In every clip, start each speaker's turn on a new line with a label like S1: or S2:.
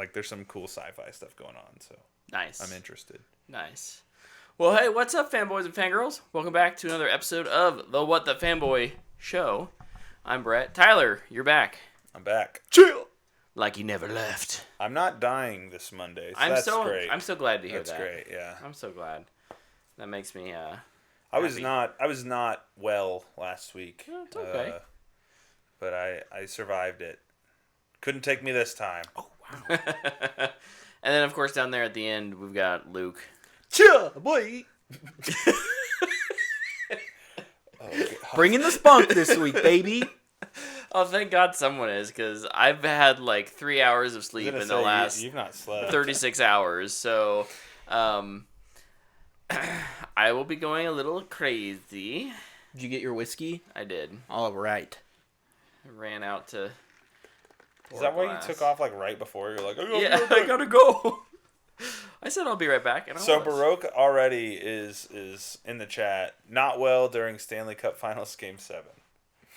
S1: Like, there's some cool sci-fi stuff going on, so
S2: Nice.
S1: I'm interested.
S2: Nice. Well, hey, what's up, fanboys and fangirls? Welcome back to another episode of the What the Fanboy Show. I'm Brett. Tyler, you're back.
S1: I'm back.
S2: Chill. Like you never left.
S1: I'm not dying this Monday, so that's great.
S2: I'm so glad to hear that.
S1: That's great, yeah.
S2: I'm so glad. That makes me
S1: I was not well last week.
S2: Oh, it's okay.
S1: But I survived it. Couldn't take me this time.
S2: Oh, wow. And then, of course, down there at the end, we've got Luke.
S3: Chill, boy. Bringing the spunk this week, baby.
S2: Oh, thank God someone is, because I've had like 3 hours of sleep in the last
S1: you've not slept.
S2: 36 hours. So, I will be going a little crazy.
S3: Did you get your whiskey?
S2: I did.
S3: All right.
S2: I ran out to...
S1: Is that why you took off like right before? You're like,
S2: I gotta go. I said I'll be right back. And
S1: so Baroque already is in the chat. Not well during Stanley Cup Finals Game 7.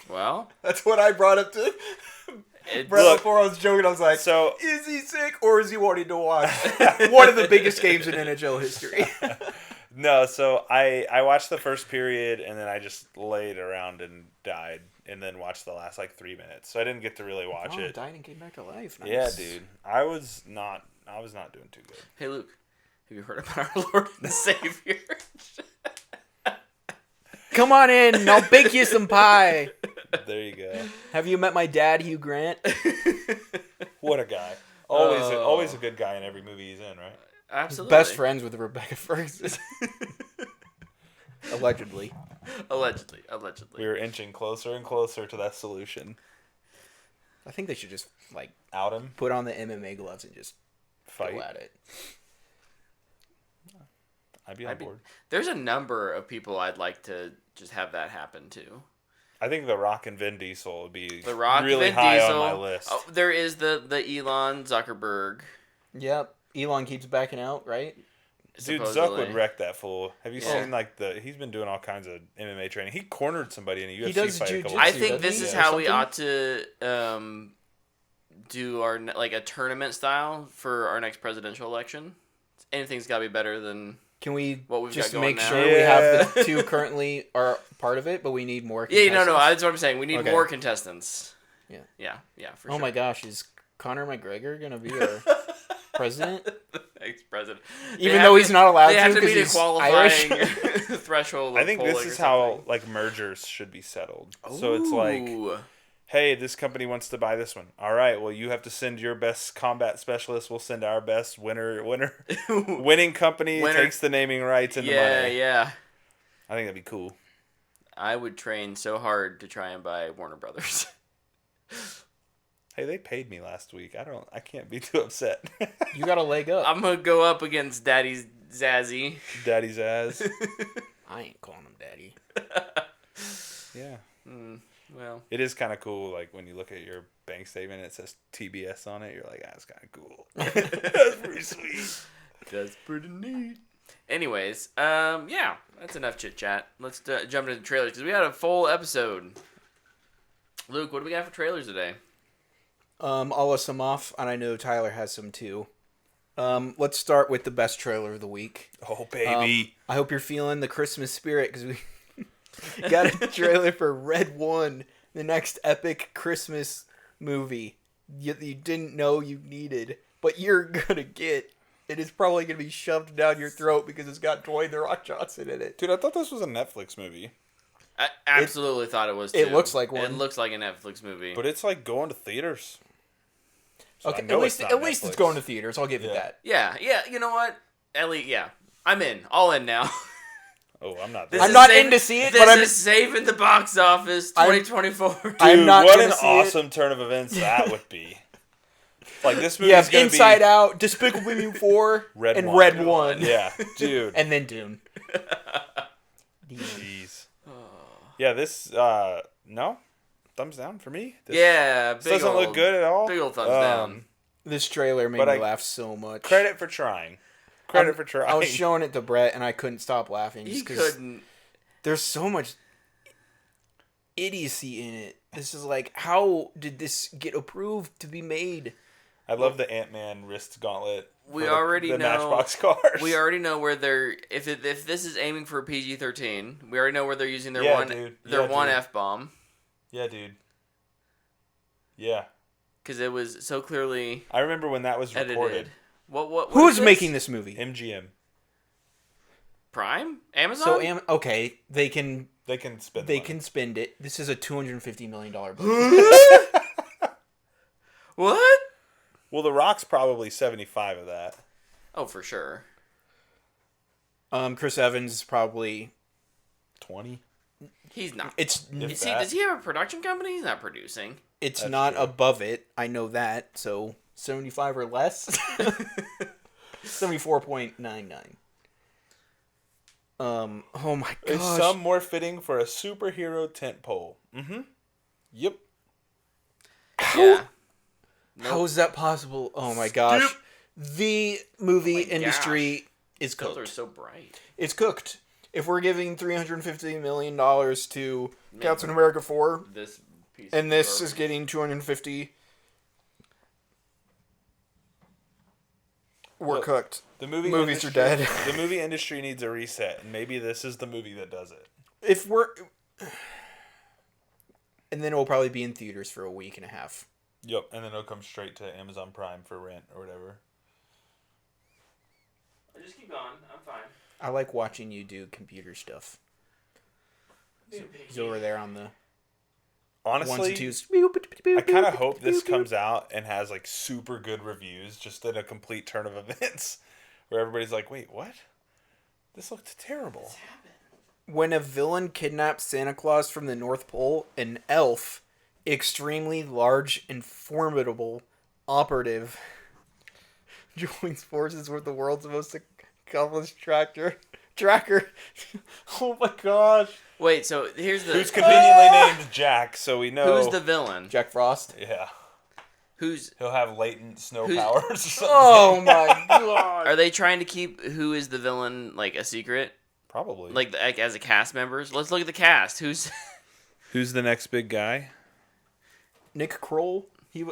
S2: Well,
S3: that's what I brought up to. Before I was joking, I was like,
S1: so
S3: is he sick or is he wanting to watch one of the biggest games in NHL history?
S1: No, so I watched the first period and then I just laid around and died and then watched the last like 3 minutes. So I didn't get to really watch it.
S3: Died and came back to life. Nice.
S1: Yeah, dude. I was not doing too good.
S2: Hey, Luke, have you heard about our Lord and Savior?
S3: Come on in and I'll bake you some pie.
S1: There you go.
S3: Have you met my dad, Hugh Grant?
S1: What a guy. Always a good guy in every movie he's in, right?
S2: Absolutely.
S3: Best friends with Rebecca Ferguson. Allegedly.
S1: We were inching closer and closer to that solution.
S3: I think they should just like
S1: out him,
S3: put on the MMA gloves and just
S1: fight
S3: go at it.
S1: I'd be on board.
S2: There's a number of people I'd like to just have that happen to.
S1: I think The Rock and Vin Diesel would be
S2: really
S1: Vin high Diesel, on my list.
S2: Oh, there is the Elon Zuckerberg.
S3: Yep. Elon keeps backing out, right?
S1: Dude, Zuck would wreck that fool. Have you seen he's been doing all kinds of MMA training. He cornered somebody in a UFC fight a couple
S2: I think this is how we ought to do our a tournament style for our next presidential election. Anything's got to be better than
S3: Can we
S2: what we've
S3: just
S2: got going
S3: make
S2: now.
S3: sure we have the two currently are part of it, but we need more contestants?
S2: Yeah, no, that's what I'm saying. We need more contestants. Yeah, for sure.
S3: Oh my gosh, is Conor McGregor going to be our president?
S2: Ex-president.
S3: Even though he's not allowed to,
S2: they have to meet a
S3: he's
S2: qualifying
S3: Irish.
S2: threshold.
S1: I think this is how mergers should be settled. Ooh. So it's like, hey, this company wants to buy this one. All right, well, you have to send your best combat specialist. We'll send our best winning company takes the naming rights and the money.
S2: Yeah.
S1: I think that'd be cool.
S2: I would train so hard to try and buy Warner Brothers.
S1: Hey, they paid me last week. I can't be too upset.
S3: You got a leg up.
S2: I'm gonna go up against Daddy Zazzy.
S1: Daddy Zaz.
S3: I ain't calling him Daddy.
S1: Yeah.
S2: Well,
S1: it is kind of cool. Like when you look at your bank statement, it says TBS on it. You're like, that's kind of cool. That's pretty sweet.
S2: That's pretty neat. Anyways, that's enough chit chat. Let's jump into the trailers because we had a full episode. Luke, what do we got for trailers today?
S3: I'll list them off, and I know Tyler has some too. Let's start with the best trailer of the week.
S1: Oh, baby.
S3: I hope you're feeling the Christmas spirit, because we got a trailer for Red 1, the next epic Christmas movie you didn't know you needed, but you're going to get. It is probably going to be shoved down your throat because it's got Dwayne The Rock Johnson in it.
S1: Dude, I thought this was a Netflix movie.
S2: I absolutely thought it was, too.
S3: It looks like one.
S2: It looks like a Netflix movie.
S1: But it's like going to theaters. So
S3: okay, at least it's going to theaters. I'll give you that.
S2: Yeah. You know what? I'm in. All in now.
S1: Oh, I'm not.
S3: I'm not in to see it, but I'm
S2: safe in the box office 2024.
S1: Dude, what an awesome turn of events that would be. Like this movie is going to be
S3: Inside Out, Despicable Me 4, Red 1.
S1: Yeah, dude.
S3: And then Dune.
S1: Jeez. Yeah, this no. Thumbs down for me. This doesn't look good at all.
S2: Big old thumbs down.
S3: This trailer made me laugh so much.
S1: Credit for trying.
S3: I was showing it to Brett, and I couldn't stop laughing.
S2: He couldn't.
S3: There's so much idiocy in it. This is like, how did this get approved to be made?
S1: I love the Ant-Man wrist gauntlet.
S2: We already
S1: the
S2: know
S1: Matchbox cars.
S2: We already know where they're if this is aiming for PG-13. We already know where they're using their one F-bomb.
S1: Yeah, dude. Yeah.
S2: Because it was so clearly.
S1: I remember when that was
S2: edited.
S1: reported.
S2: What
S3: Who's making this movie?
S1: MGM.
S2: Prime? Amazon?
S3: So okay, they can
S1: spend.
S3: They can spend it. This is a $250 million budget.
S2: What?
S1: Well, The Rock's probably 75 of that.
S2: Oh, for sure.
S3: Chris Evans is probably
S1: 20.
S2: He's not.
S3: It's
S2: does he have a production company? He's not producing.
S3: It's
S1: That's
S3: not
S1: true.
S3: above it. I know that. So 75 or less. 74.99. Oh my gosh.
S1: Is some more fitting for a superhero tentpole? Mm-hmm. Yep.
S2: Yeah.
S3: How is that possible? Oh my gosh. The movie industry is
S2: Those are
S3: cooked.
S2: so bright.
S3: It's cooked. If we're giving $350 million to Captain America 4,
S2: This piece
S3: and this is getting 250, we're
S1: Look,
S3: cooked.
S1: The movies
S3: Movies
S1: industry,
S3: are dead.
S1: The movie industry needs a reset, and maybe this is the movie that does it.
S3: If we're... And then it will probably be in theaters for a week and a half.
S1: Yep, and then it'll come straight to Amazon Prime for rent or whatever.
S2: Just keep going. I'm fine.
S3: I like watching you do computer stuff. He's over there on the
S1: Honestly,
S3: ones and twos.
S1: I kind of hope this comes out and has like super good reviews, just in a complete turn of events, where everybody's like, "Wait, what? This looked terrible."
S3: When a villain kidnaps Santa Claus from the North Pole, an elf, extremely large and formidable operative, joins forces with the world's most accomplished tracker. Oh my gosh.
S2: Wait, so here's the...
S1: Who's conveniently named Jack, so we know.
S2: Who's the villain?
S3: Jack Frost.
S1: Yeah.
S2: Who's...
S1: He'll have latent snow powers or something.
S3: Oh my god.
S2: Are they trying to keep who is the villain, like, a secret?
S1: Probably.
S2: Like as a cast members? Let's look at the cast. Who's
S1: the next big guy?
S3: Nick Kroll.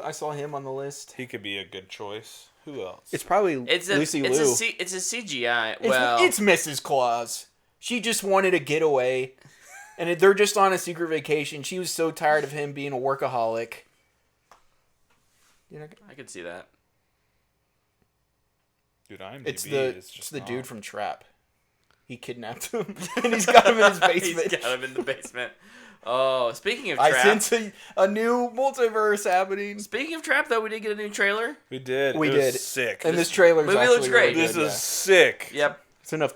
S3: I saw him on the list.
S1: He could be a good choice. Who else?
S3: It's probably Lucy Liu.
S2: It's a CGI. Well,
S3: It's Mrs. Claus. She just wanted to get away. And they're just on a secret vacation. She was so tired of him being a workaholic.
S2: I could see that.
S1: Dude,
S3: It's the dude from Trap. He kidnapped him, and he's got him in his basement.
S2: He's got him in the basement. Oh, speaking of Trap.
S3: I sense a new multiverse happening.
S2: Speaking of Trap, though, we did get a new trailer.
S1: We did.
S3: We
S1: It
S3: did.
S1: was sick.
S3: And this trailer
S2: movie
S3: actually
S2: looks great.
S3: Really
S1: This
S3: good,
S1: is sick.
S2: Yep.
S3: It's enough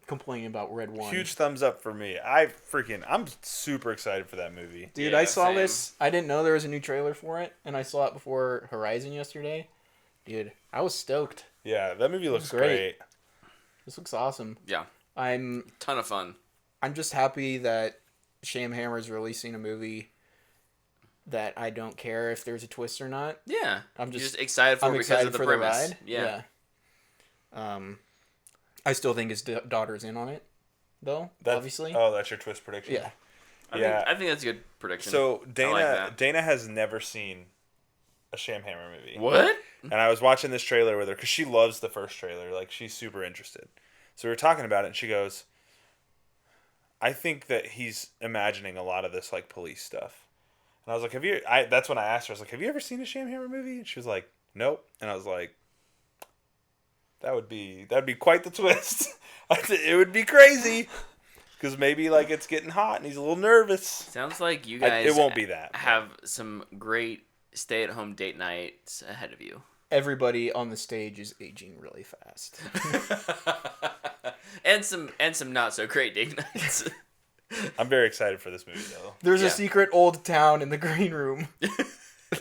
S3: complaining about Red One.
S1: Huge thumbs up for me. I'm super excited for that movie.
S3: Dude,
S2: Yeah,
S3: I saw
S2: same.
S3: this. I didn't know there was a new trailer for it, and I saw it before Horizon yesterday. Dude, I was stoked.
S1: Yeah, that movie looks
S3: great.
S1: great.
S3: This looks awesome.
S2: Yeah.
S3: I'm
S2: Ton of fun.
S3: just happy that Shamhammer is releasing a movie that I don't care if there's a twist or not.
S2: Yeah.
S3: I'm
S2: You're
S3: just
S2: excited for
S3: I'm
S2: it because
S3: excited
S2: of the
S3: for
S2: premise.
S3: the ride.
S2: Yeah.
S3: I still think his daughter's in on it, though. Obviously.
S1: Oh, that's your twist prediction.
S3: Yeah.
S2: I think that's a good prediction.
S1: So
S2: that.
S1: Dana has never seen a Shamhammer movie.
S2: What?
S1: And I was watching this trailer with her because she loves the first trailer. Like, she's super interested. So we were talking about it, and she goes, I think that he's imagining a lot of this, like, police stuff. And I was like, that's when I asked her, I was like, have you ever seen a Shamhammer movie? And she was like, nope. And I was like, that'd be quite the twist. It would be crazy. Because maybe, like, it's getting hot, and he's a little nervous.
S2: Sounds like you guys
S1: it won't be that.
S2: have some great stay-at-home date nights ahead of you.
S3: Everybody on the stage is aging really fast.
S2: and some not so great date nights.
S1: I'm very excited for this movie, though.
S3: There's
S2: Yeah.
S3: a secret old town in the green room.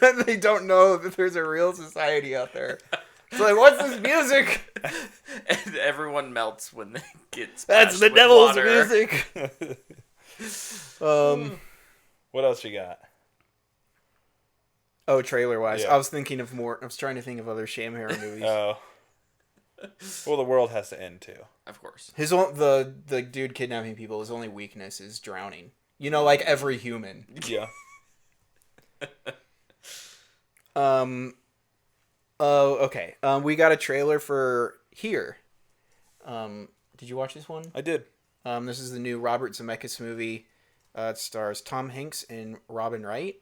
S3: And they don't know that there's a real society out there. It's like, what's this music?
S2: And everyone melts when they get
S3: That's
S2: splashed
S3: the
S2: with
S3: devil's
S2: water.
S3: music.
S1: What else you got?
S3: Oh, trailer wise,
S1: Yeah.
S3: I was thinking of more. I was trying to think of other Shamhammer movies.
S1: Oh. Well, the world has to end, too.
S2: Of course.
S3: The dude kidnapping people, his only weakness is drowning. You know, like every human.
S1: Yeah.
S3: Oh, okay. We got a trailer for Here. Did you watch this one?
S1: I did.
S3: This is the new Robert Zemeckis movie. It stars Tom Hanks and Robin Wright,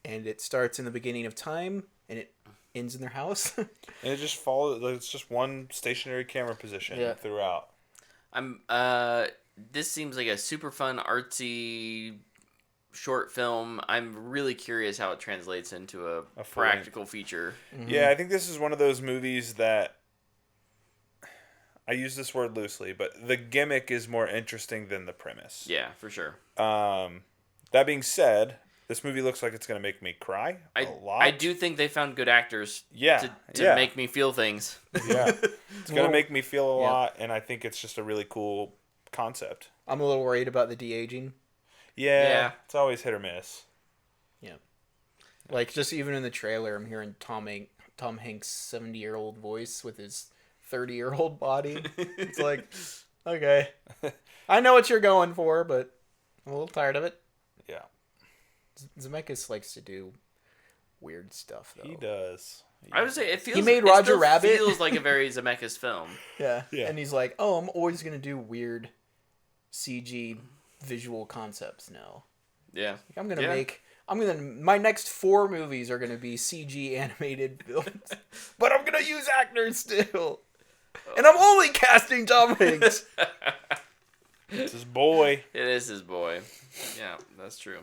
S3: and it starts in the beginning of time, and it ends in their house.
S1: And it just follows. It's just one stationary camera position throughout.
S2: This seems like a super fun, artsy short film. I'm really curious how it translates into a practical feature.
S1: Mm-hmm. Yeah, I think this is one of those movies that, I use this word loosely, but the gimmick is more interesting than the premise.
S2: Yeah, for sure.
S1: That being said, this movie looks like it's going to make me cry a lot.
S2: I do think they found good actors to make me feel things.
S1: Yeah. It's going to make me feel a lot, and I think it's just a really cool concept.
S3: I'm a little worried about the de-aging.
S1: Yeah. It's always hit or miss.
S3: Yeah. Like, just even in the trailer, I'm hearing Tom Hanks' 70-year-old voice with his 30-year-old body. It's like, okay. I know what you're going for, but I'm a little tired of it.
S1: Yeah.
S3: Zemeckis likes to do weird stuff, though.
S1: He does.
S2: I would say
S3: he made Roger Rabbit.
S2: It feels like a very Zemeckis film.
S3: Yeah. And he's like, oh, I'm always going to do weird CG visual concepts now.
S2: Yeah.
S3: Like, my next 4 movies are going to be CG animated films. But I'm going to use actors still. And I'm only casting Tom Hanks.
S1: It's his boy.
S2: It is his boy. Yeah, that's true.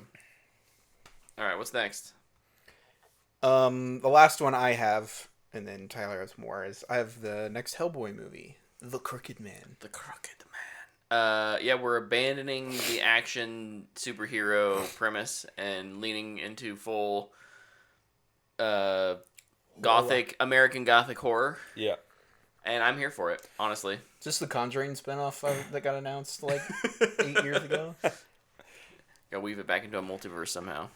S2: All right, what's next?
S3: The last one I have, and then Tyler has more, is I have the next Hellboy movie, The Crooked Man.
S2: The Crooked Man. Yeah, we're abandoning the action superhero premise and leaning into full American Gothic horror.
S1: Yeah.
S2: And I'm here for it, honestly.
S3: Is this the Conjuring spinoff that got announced like 8 years ago?
S2: Gotta weave it back into a multiverse somehow.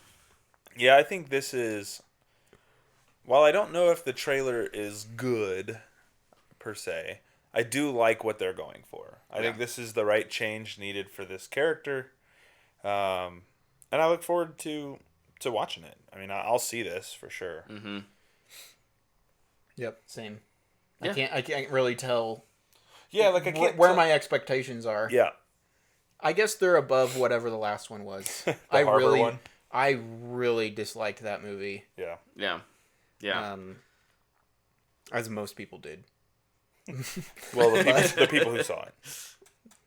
S1: Yeah, I think this is... While I don't know if the trailer is good, per se, I do like what they're going for. I think this is the right change needed for this character. And I look forward to watching it. I mean, I'll see this for sure.
S2: Mm-hmm.
S3: Yep, same.
S2: Yeah.
S3: I can't really tell.
S1: Yeah, like I can't
S3: where my expectations are.
S1: Yeah.
S3: I guess they're above whatever the last one was. I really disliked that movie.
S1: Yeah.
S2: Yeah. Yeah.
S3: As most people did.
S1: Well, the people who saw it.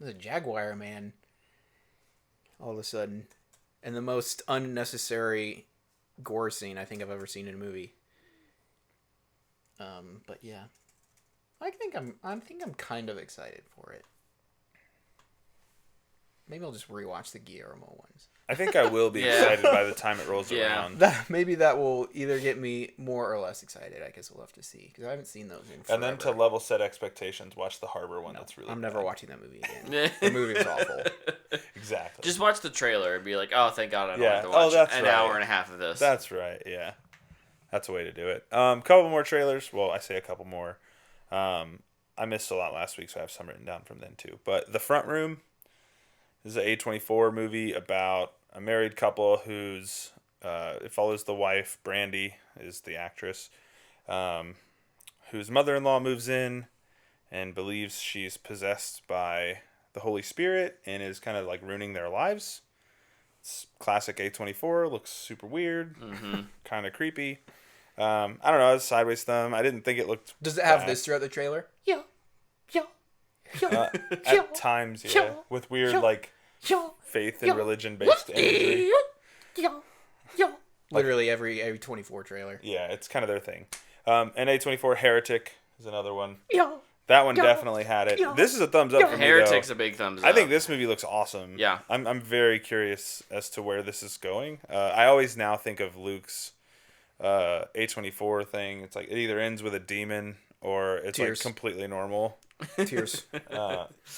S3: The Jaguar man. All of a sudden. And the most unnecessary gore scene I think I've ever seen in a movie. But yeah. I think I'm kind of excited for it. Maybe I'll just rewatch the Guillermo ones.
S1: I think I will be excited by the time it rolls around.
S3: Maybe that will either get me more or less excited. I guess we'll have to see because I haven't seen those in forever.
S1: And then to level set expectations, watch the Harbor one. That's really.
S3: I'm never watching that movie again. The movie was awful.
S1: Exactly.
S2: Just watch the trailer and be like, "Oh, thank God I don't have to watch an hour and a half of this."
S1: That's right. Yeah, that's a way to do it. Couple more trailers. Well, I say a couple more. I missed a lot last week, so I have some written down from then too. But The Front Room is an A24 movie about a married couple whose it follows the wife, Brandy is the actress, whose mother-in-law moves in and believes she's possessed by the Holy Spirit and is kind of like ruining their lives. It's classic A24, looks super weird, kind of creepy. I don't know, it's sideways thumb. I didn't think it looked
S3: Does it have this throughout the trailer?
S1: At times, yeah. With weird, like, faith and religion-based imagery.
S3: Literally every 24 trailer.
S1: Yeah, it's kind of their thing. And A24 Heretic is another one. That one definitely had it. This is a thumbs up for me,
S2: Heretic's a big thumbs up.
S1: I think this movie looks awesome.
S2: Yeah.
S1: I'm very curious as to where this is going. I always now think of Luke's A24 thing. It's like it either ends with a demon or it's like completely normal.
S3: Tears.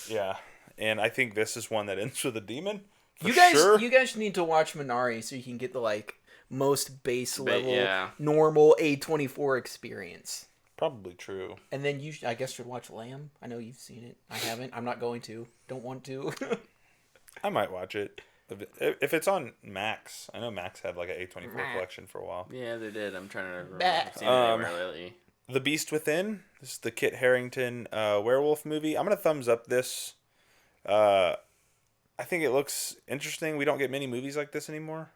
S1: Yeah. And I think this is one that ends with a demon.
S3: You guys need to watch Minari so you can get the like most base level normal A24 experience.
S1: Probably true.
S3: And then I guess should watch Lamb. I know you've seen it. I haven't. I'm not going to. Don't want to.
S1: I might watch it. If it's on Max, I know Max had like an A24 collection for a while.
S2: Yeah, they did. I'm trying to remember. I've seen it anywhere lately.
S1: The Beast Within. This is the Kit Harington werewolf movie. I'm gonna thumbs up this. I think it looks interesting. We don't get many movies like this anymore.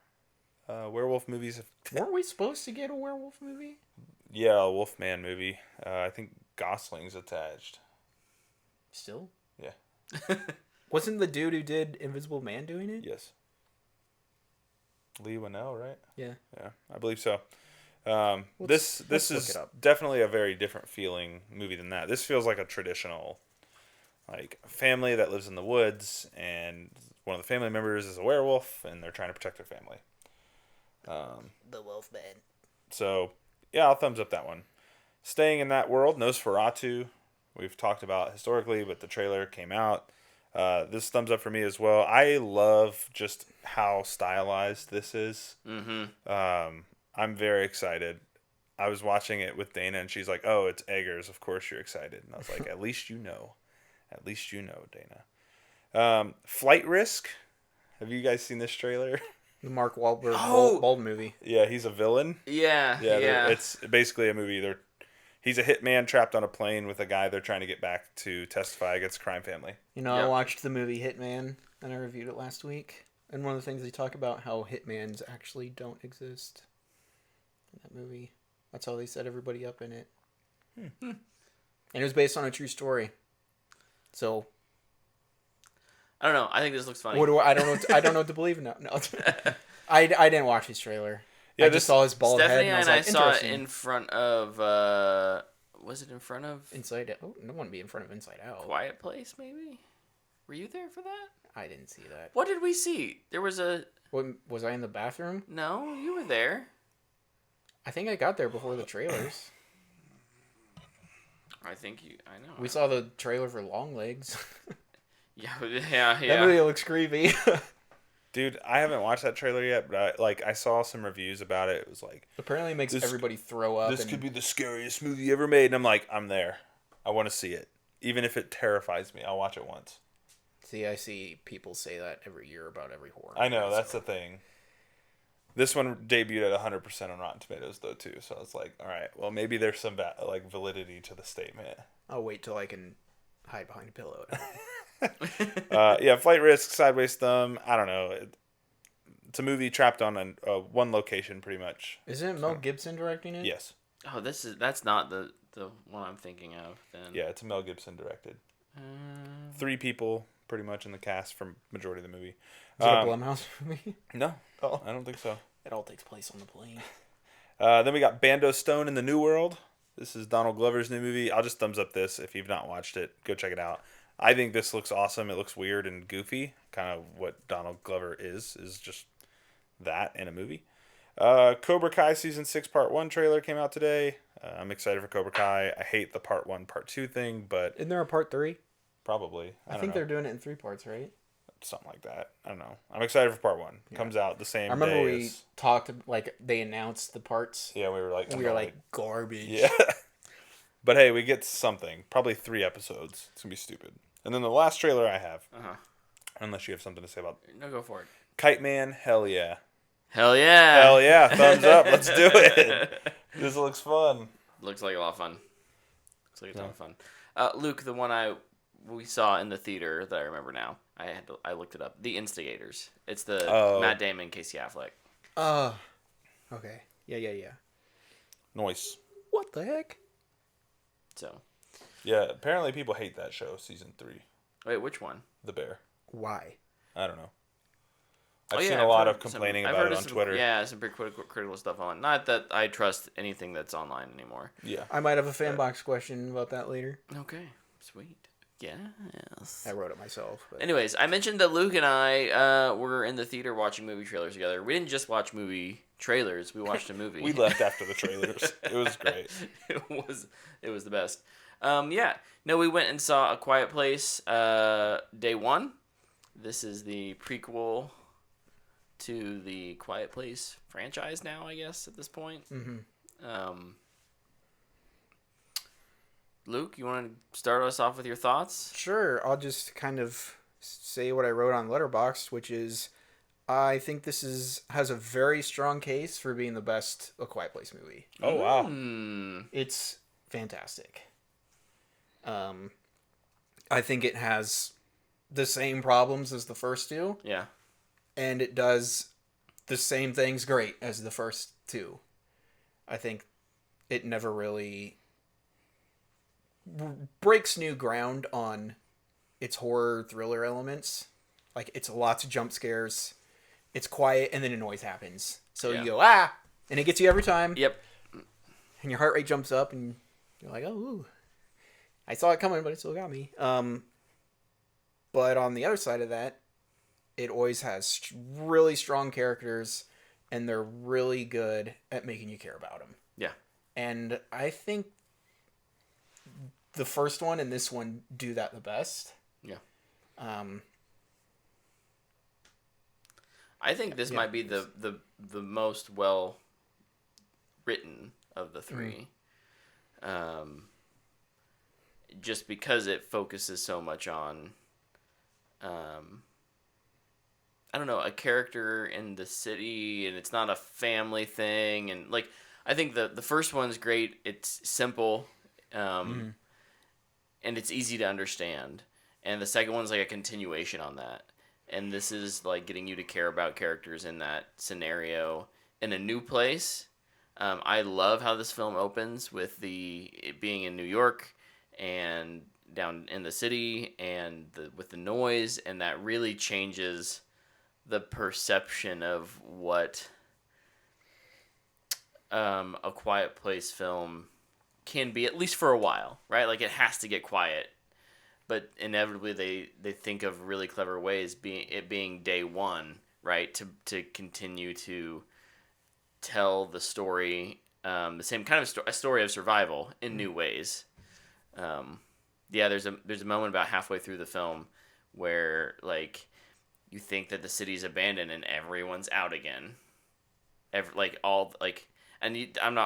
S1: Werewolf movies.
S3: Weren't we supposed to get a werewolf movie?
S1: Yeah, a Wolfman movie. I think Gosling's attached.
S3: Still?
S1: Yeah.
S3: Wasn't the dude who did Invisible Man doing it?
S1: Yes. Lee Winnell, right?
S3: Yeah.
S1: Yeah, I believe so.
S3: Let's
S1: this
S3: look
S1: is
S3: it up.
S1: definitely a very different feeling movie than that. This feels like a traditional, like, family that lives in the woods, and one of the family members is a werewolf, and they're trying to protect their family.
S3: The Wolfman.
S1: So, yeah, I'll thumbs up that one. Staying in that world, Nosferatu. We've talked about historically, but the trailer came out. This thumbs up for me as well. I love just how stylized this is.
S2: Mm-hmm.
S1: I'm very excited. I was watching it with Dana, and she's like, "Oh, it's Eggers. Of course you're excited." And I was like, "At least you know. At least you know, Dana." Flight Risk. Have you guys seen this trailer?
S3: The Mark Wahlberg bald movie.
S1: Yeah, he's a villain.
S2: Yeah.
S1: It's basically a movie. He's a hitman trapped on a plane with a guy they're trying to get back to testify against a crime family.
S3: You know, I watched the movie Hitman, and I reviewed it last week. And one of the things they talk about how hitmans actually don't exist in that movie. That's how they set everybody up in it. And it was based on a true story. So
S2: I don't know. I think this looks funny.
S3: I don't know. I don't know what to believe now. No, I didn't watch his trailer. Yeah, I just saw his bald
S2: Stephanie
S3: head.
S2: and I saw it in front of. Was it in front of
S3: Inside Out? Oh, no one be in front of Inside Out.
S2: Quiet Place? Maybe. Were you there for that?
S3: I didn't see that.
S2: What did we see? There was a.
S3: What, was I in the bathroom?
S2: No, you were there.
S3: I think I got there before the trailers.
S2: I think you. I know.
S3: We saw the trailer for Longlegs.
S2: Yeah.
S3: That movie looks creepy.
S1: Dude, I haven't watched that trailer yet, but I saw some reviews about it. It was like,
S3: apparently it makes everybody throw up.
S1: This could be the scariest movie ever made. And I'm like, I'm there. I want to see it. Even if it terrifies me, I'll watch it once.
S3: See, I see people say that every year about every horror
S1: movie. I know, that's the thing. This one debuted at 100% on Rotten Tomatoes, though, too. So I was like, all right, well, maybe there's some validity to the statement.
S3: I'll wait till I can hide behind a pillow.
S1: Yeah, Flight Risk, Sideways Thumb. I don't know. It's a movie trapped on one location, pretty much.
S3: Isn't it Mel Gibson directing it?
S1: Yes.
S2: Oh, that's not the one I'm thinking of. Then.
S1: Yeah, it's a Mel Gibson directed. 3 people, pretty much, in the cast for majority of the movie.
S3: Is it a Blumhouse movie?
S1: No, I don't think so.
S3: It all takes place on the plane.
S1: Then we got Bando Stone in the New World. This is Donald Glover's new movie. I'll just thumbs up this. If you've not watched it, go check it out. I think this looks awesome. It looks weird and goofy. Kind of what Donald Glover is just that in a movie. Cobra Kai Season 6 Part 1 trailer came out today. I'm excited for Cobra Kai. I hate the Part 1, Part 2 thing, but...
S3: Isn't there a Part 3?
S1: Probably.
S3: I think they're doing it in 3 parts, right?
S1: Something like that. I don't know. I'm excited for Part 1. Yeah. Comes out the same day.
S3: I remember we talked, like, they announced the parts.
S1: Yeah, we were like...
S3: garbage.
S1: Yeah. But hey, we get something. Probably 3 episodes. It's going to be stupid. And then the last trailer I have. Unless you have something to say about...
S2: No, go for it.
S1: Kite Man, hell yeah.
S2: Hell yeah.
S1: Hell yeah. Thumbs up. Let's do it. This looks fun.
S2: Looks like a lot of fun. Looks like a ton of fun. Luke, the one we saw in the theater that I remember now. I looked it up. The Instigators. It's the Matt Damon, Casey Affleck.
S3: Okay. Yeah.
S1: Noise.
S3: What the heck?
S2: So.
S1: Yeah, apparently people hate that show, season 3.
S2: Wait, which one?
S1: The Bear.
S3: Why?
S1: I don't know. I've seen a lot of complaining about it on Twitter.
S2: Yeah, some pretty critical stuff online. Not that I trust anything that's online anymore.
S1: Yeah.
S3: I might have a Fanbox question about that later.
S2: Okay, sweet. Yes.
S3: I wrote it myself. But...
S2: Anyways, I mentioned that Luke and I were in the theater watching movie trailers together. We didn't just watch movie trailers. We watched a movie.
S1: We left after the trailers. It was great.
S2: It was the best. Yeah. No, we went and saw A Quiet Place day 1. This is the prequel to the Quiet Place franchise now, I guess, at this point. Mm-hmm. Luke, you want to start us off with your thoughts?
S3: Sure. I'll just kind of say what I wrote on Letterboxd, which is I think this has a very strong case for being the best A Quiet Place movie.
S1: Oh, wow.
S3: It's fantastic. I think it has the same problems as the first two.
S2: Yeah.
S3: And it does the same things great as the first two. I think it never really breaks new ground on its horror thriller elements. Like, it's lots of jump scares. It's quiet, and then a noise happens. So you go, ah! And it gets you every time.
S2: Yep.
S3: And your heart rate jumps up, and you're like, oh, ooh. I saw it coming, but it still got me. But on the other side of that, it always has really strong characters, and they're really good at making you care about them.
S2: Yeah.
S3: And I think the first one and this one do that the best.
S2: Yeah. I think this might be the most well written of the three. Just because it focuses so much on I don't know, a character in the city, and it's not a family thing, and like I think the first one's great. It's simple, and it's easy to understand. And the second one's like a continuation on that. And this is like getting you to care about characters in that scenario in a new place. I love how this film opens with it being in New York and down in the city, and with the noise, and that really changes the perception of what a Quiet Place film can be, at least for a while, right? Like, it has to get quiet, but inevitably they think of really clever ways, being day one, right, to continue to tell the story, the same kind of a story of survival in new ways. There's a moment about halfway through the film where like you think that the city's abandoned and everyone's out again. I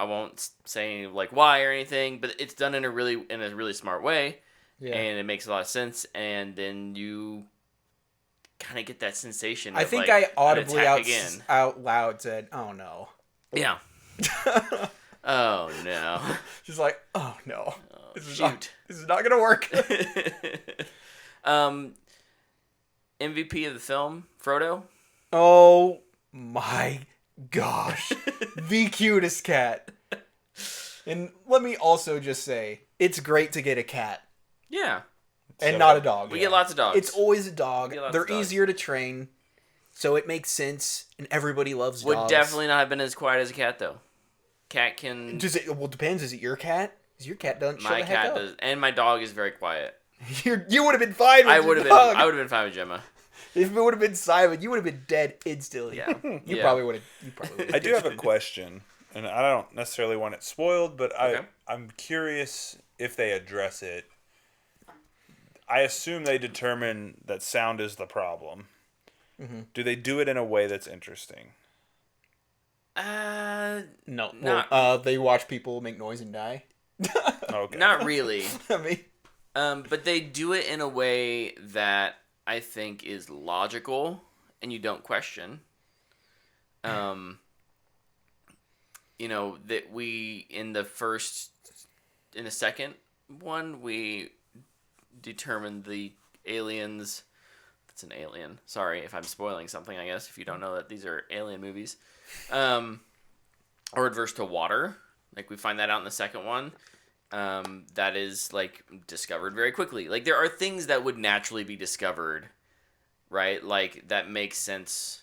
S2: won't say like why or anything, but it's done in a really smart way, and it makes a lot of sense. And then you kind of get that sensation.
S3: I think I audibly out loud said, "Oh no."
S2: Yeah. Oh no.
S3: She's like, "Oh no, this is not gonna work."
S2: MVP of the film, Frodo.
S3: Oh my gosh, the cutest cat. And let me also just say, it's great to get a cat.
S2: Yeah.
S3: And not a dog.
S2: We get lots of dogs.
S3: It's always a dog. They're easier to train, so it makes sense, and everybody loves dogs.
S2: Would definitely not have been as quiet as a cat, though. Cat can...
S3: Depends. Is it your cat? Because your cat doesn't shut the heck up.
S2: My cat does. And my dog is very quiet.
S3: You would have been fine with
S2: I would have been fine with Gemma.
S3: If it would have been Simon, you would have been dead instantly.
S2: Yeah.
S3: You probably would have.
S1: I do have a question, and I don't necessarily want it spoiled, but I'm curious if they address it. I assume they determine that sound is the problem. Mm-hmm. Do they do it in a way that's interesting?
S3: No. They watch people make noise and die.
S2: Okay. Not really.
S3: I mean,
S2: but they do it in a way that I think is logical and you don't question. That we in the second one we determined the aliens. That's an alien. Sorry if I'm spoiling something. I guess if you don't know that these are alien movies, are adverse to water. Like we find that out in the second one. That is like discovered very quickly. Like there are things that would naturally be discovered, right? Like that makes sense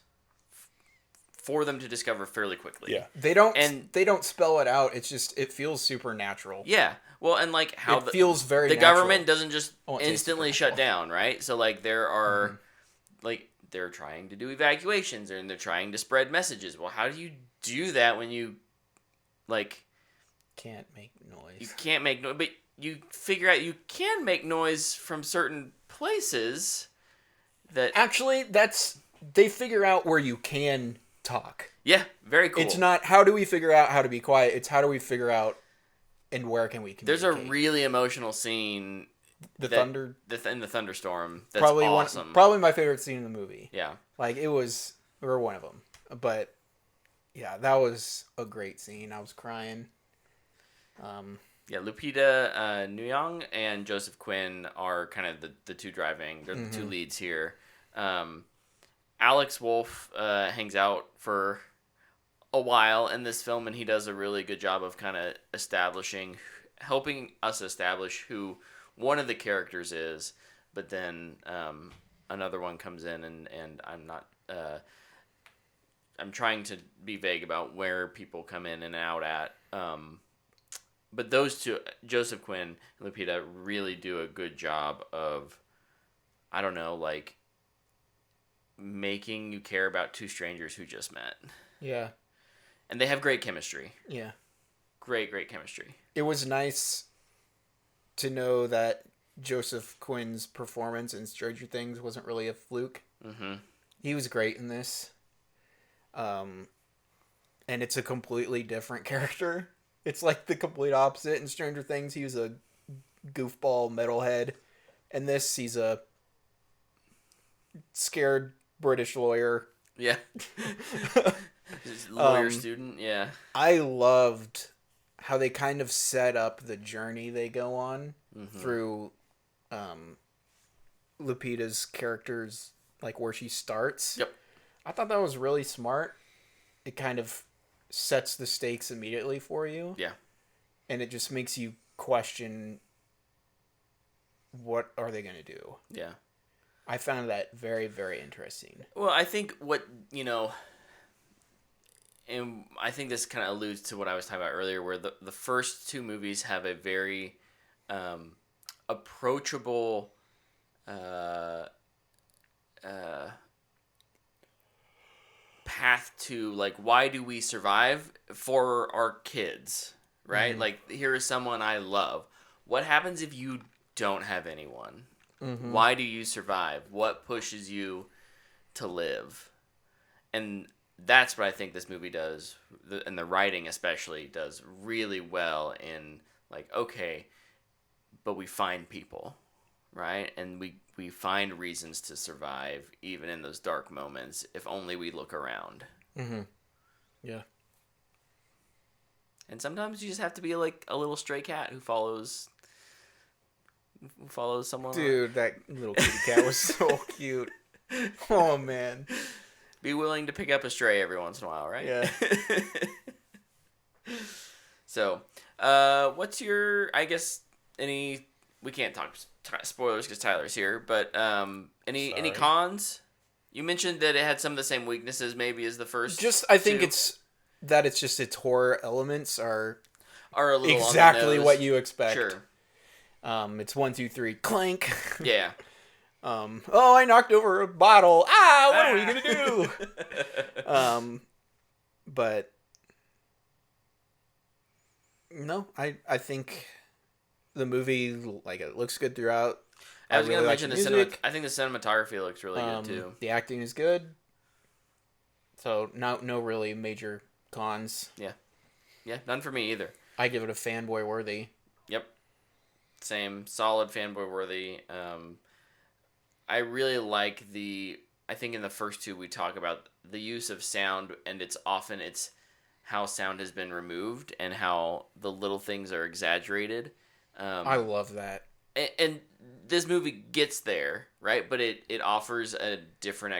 S2: for them to discover fairly quickly.
S3: Yeah, they don't spell it out. It's just it feels supernatural.
S2: Yeah, well, and like how
S3: it feels very.
S2: The
S3: natural.
S2: government doesn't just instantly shut down, right? So like there are, like they're trying to do evacuations and they're trying to spread messages. Well, how do you do that when you, like?
S3: Can't make noise.
S2: You can't make noise, but you figure out you can make noise from certain places. That
S3: actually, they figure out where you can talk.
S2: Yeah, very cool.
S3: It's not how do we figure out how to be quiet. It's how do we figure out and where can we communicate.
S2: There's a really emotional scene.
S3: In the
S2: thunderstorm. That's
S3: probably
S2: awesome.
S3: Probably my favorite scene in the movie.
S2: Yeah,
S3: like it was or one of them. But yeah, that was a great scene. I was crying.
S2: Yeah, Lupita Nyong and Joseph Quinn are kind of the two driving. They're the two leads here. Alex Wolff hangs out for a while in this film, and he does a really good job of kind of helping us establish who one of the characters is. But then another one comes in, and I'm not. I'm trying to be vague about where people come in and out at. But those two, Joseph Quinn and Lupita, really do a good job of, I don't know, like, making you care about two strangers who just met.
S3: Yeah.
S2: And they have great chemistry.
S3: Yeah.
S2: Great chemistry.
S3: It was nice to know that Joseph Quinn's performance in Stranger Things wasn't really a fluke.
S2: Mm-hmm.
S3: He was great in this. And it's a completely different character. It's like the complete opposite. In Stranger Things, he was a goofball metalhead. In this, he's a scared British lawyer.
S2: Yeah. Lawyer student, yeah.
S3: I loved how they kind of set up the journey they go on through Lupita's character's, like, where she starts.
S2: Yep.
S3: I thought that was really smart. It kind of sets the stakes immediately for you.
S2: Yeah.
S3: And it just makes you question, what are they going to do?
S2: Yeah.
S3: I found that very, very interesting.
S2: Well, I think and I think this kind of alludes to what I was talking about earlier, where the first two movies have a very approachable path to, like, why do we survive for our kids, right?
S3: Mm-hmm.
S2: Like, here is someone I love. What happens if you don't have anyone?
S3: Mm-hmm.
S2: Why do you survive? What pushes you to live? And that's what I think this movie does, and the writing especially does really well in, like, okay, but we find people, right? And we find reasons to survive even in those dark moments if only we look around.
S3: Mm-hmm. Yeah.
S2: And sometimes you just have to be like a little stray cat who follows someone.
S3: Dude, that little kitty cat was so cute. Oh, man.
S2: Be willing to pick up a stray every once in a while, right?
S3: Yeah.
S2: So, what's your, I guess, we can't talk spoilers because Tyler's here, but any cons? You mentioned that it had some of the same weaknesses maybe as the first.
S3: I think it's its horror elements are
S2: a little
S3: exactly
S2: on the nose.
S3: what you expect.
S2: Sure.
S3: It's 1, 2, 3, clank.
S2: Yeah.
S3: Oh, I knocked over a bottle. What are we gonna do? But no, I think the movie, like, it looks good throughout.
S2: I was
S3: really
S2: gonna
S3: like
S2: mention I think the cinematography looks really good too.
S3: The acting is good. So no really major cons.
S2: Yeah, none for me either.
S3: I give it a fanboy worthy.
S2: Yep. Same, solid fanboy worthy. I really like I think in the first two we talk about the use of sound, and it's how sound has been removed and how the little things are exaggerated.
S3: I love that.
S2: And this movie gets there, right? But it offers a different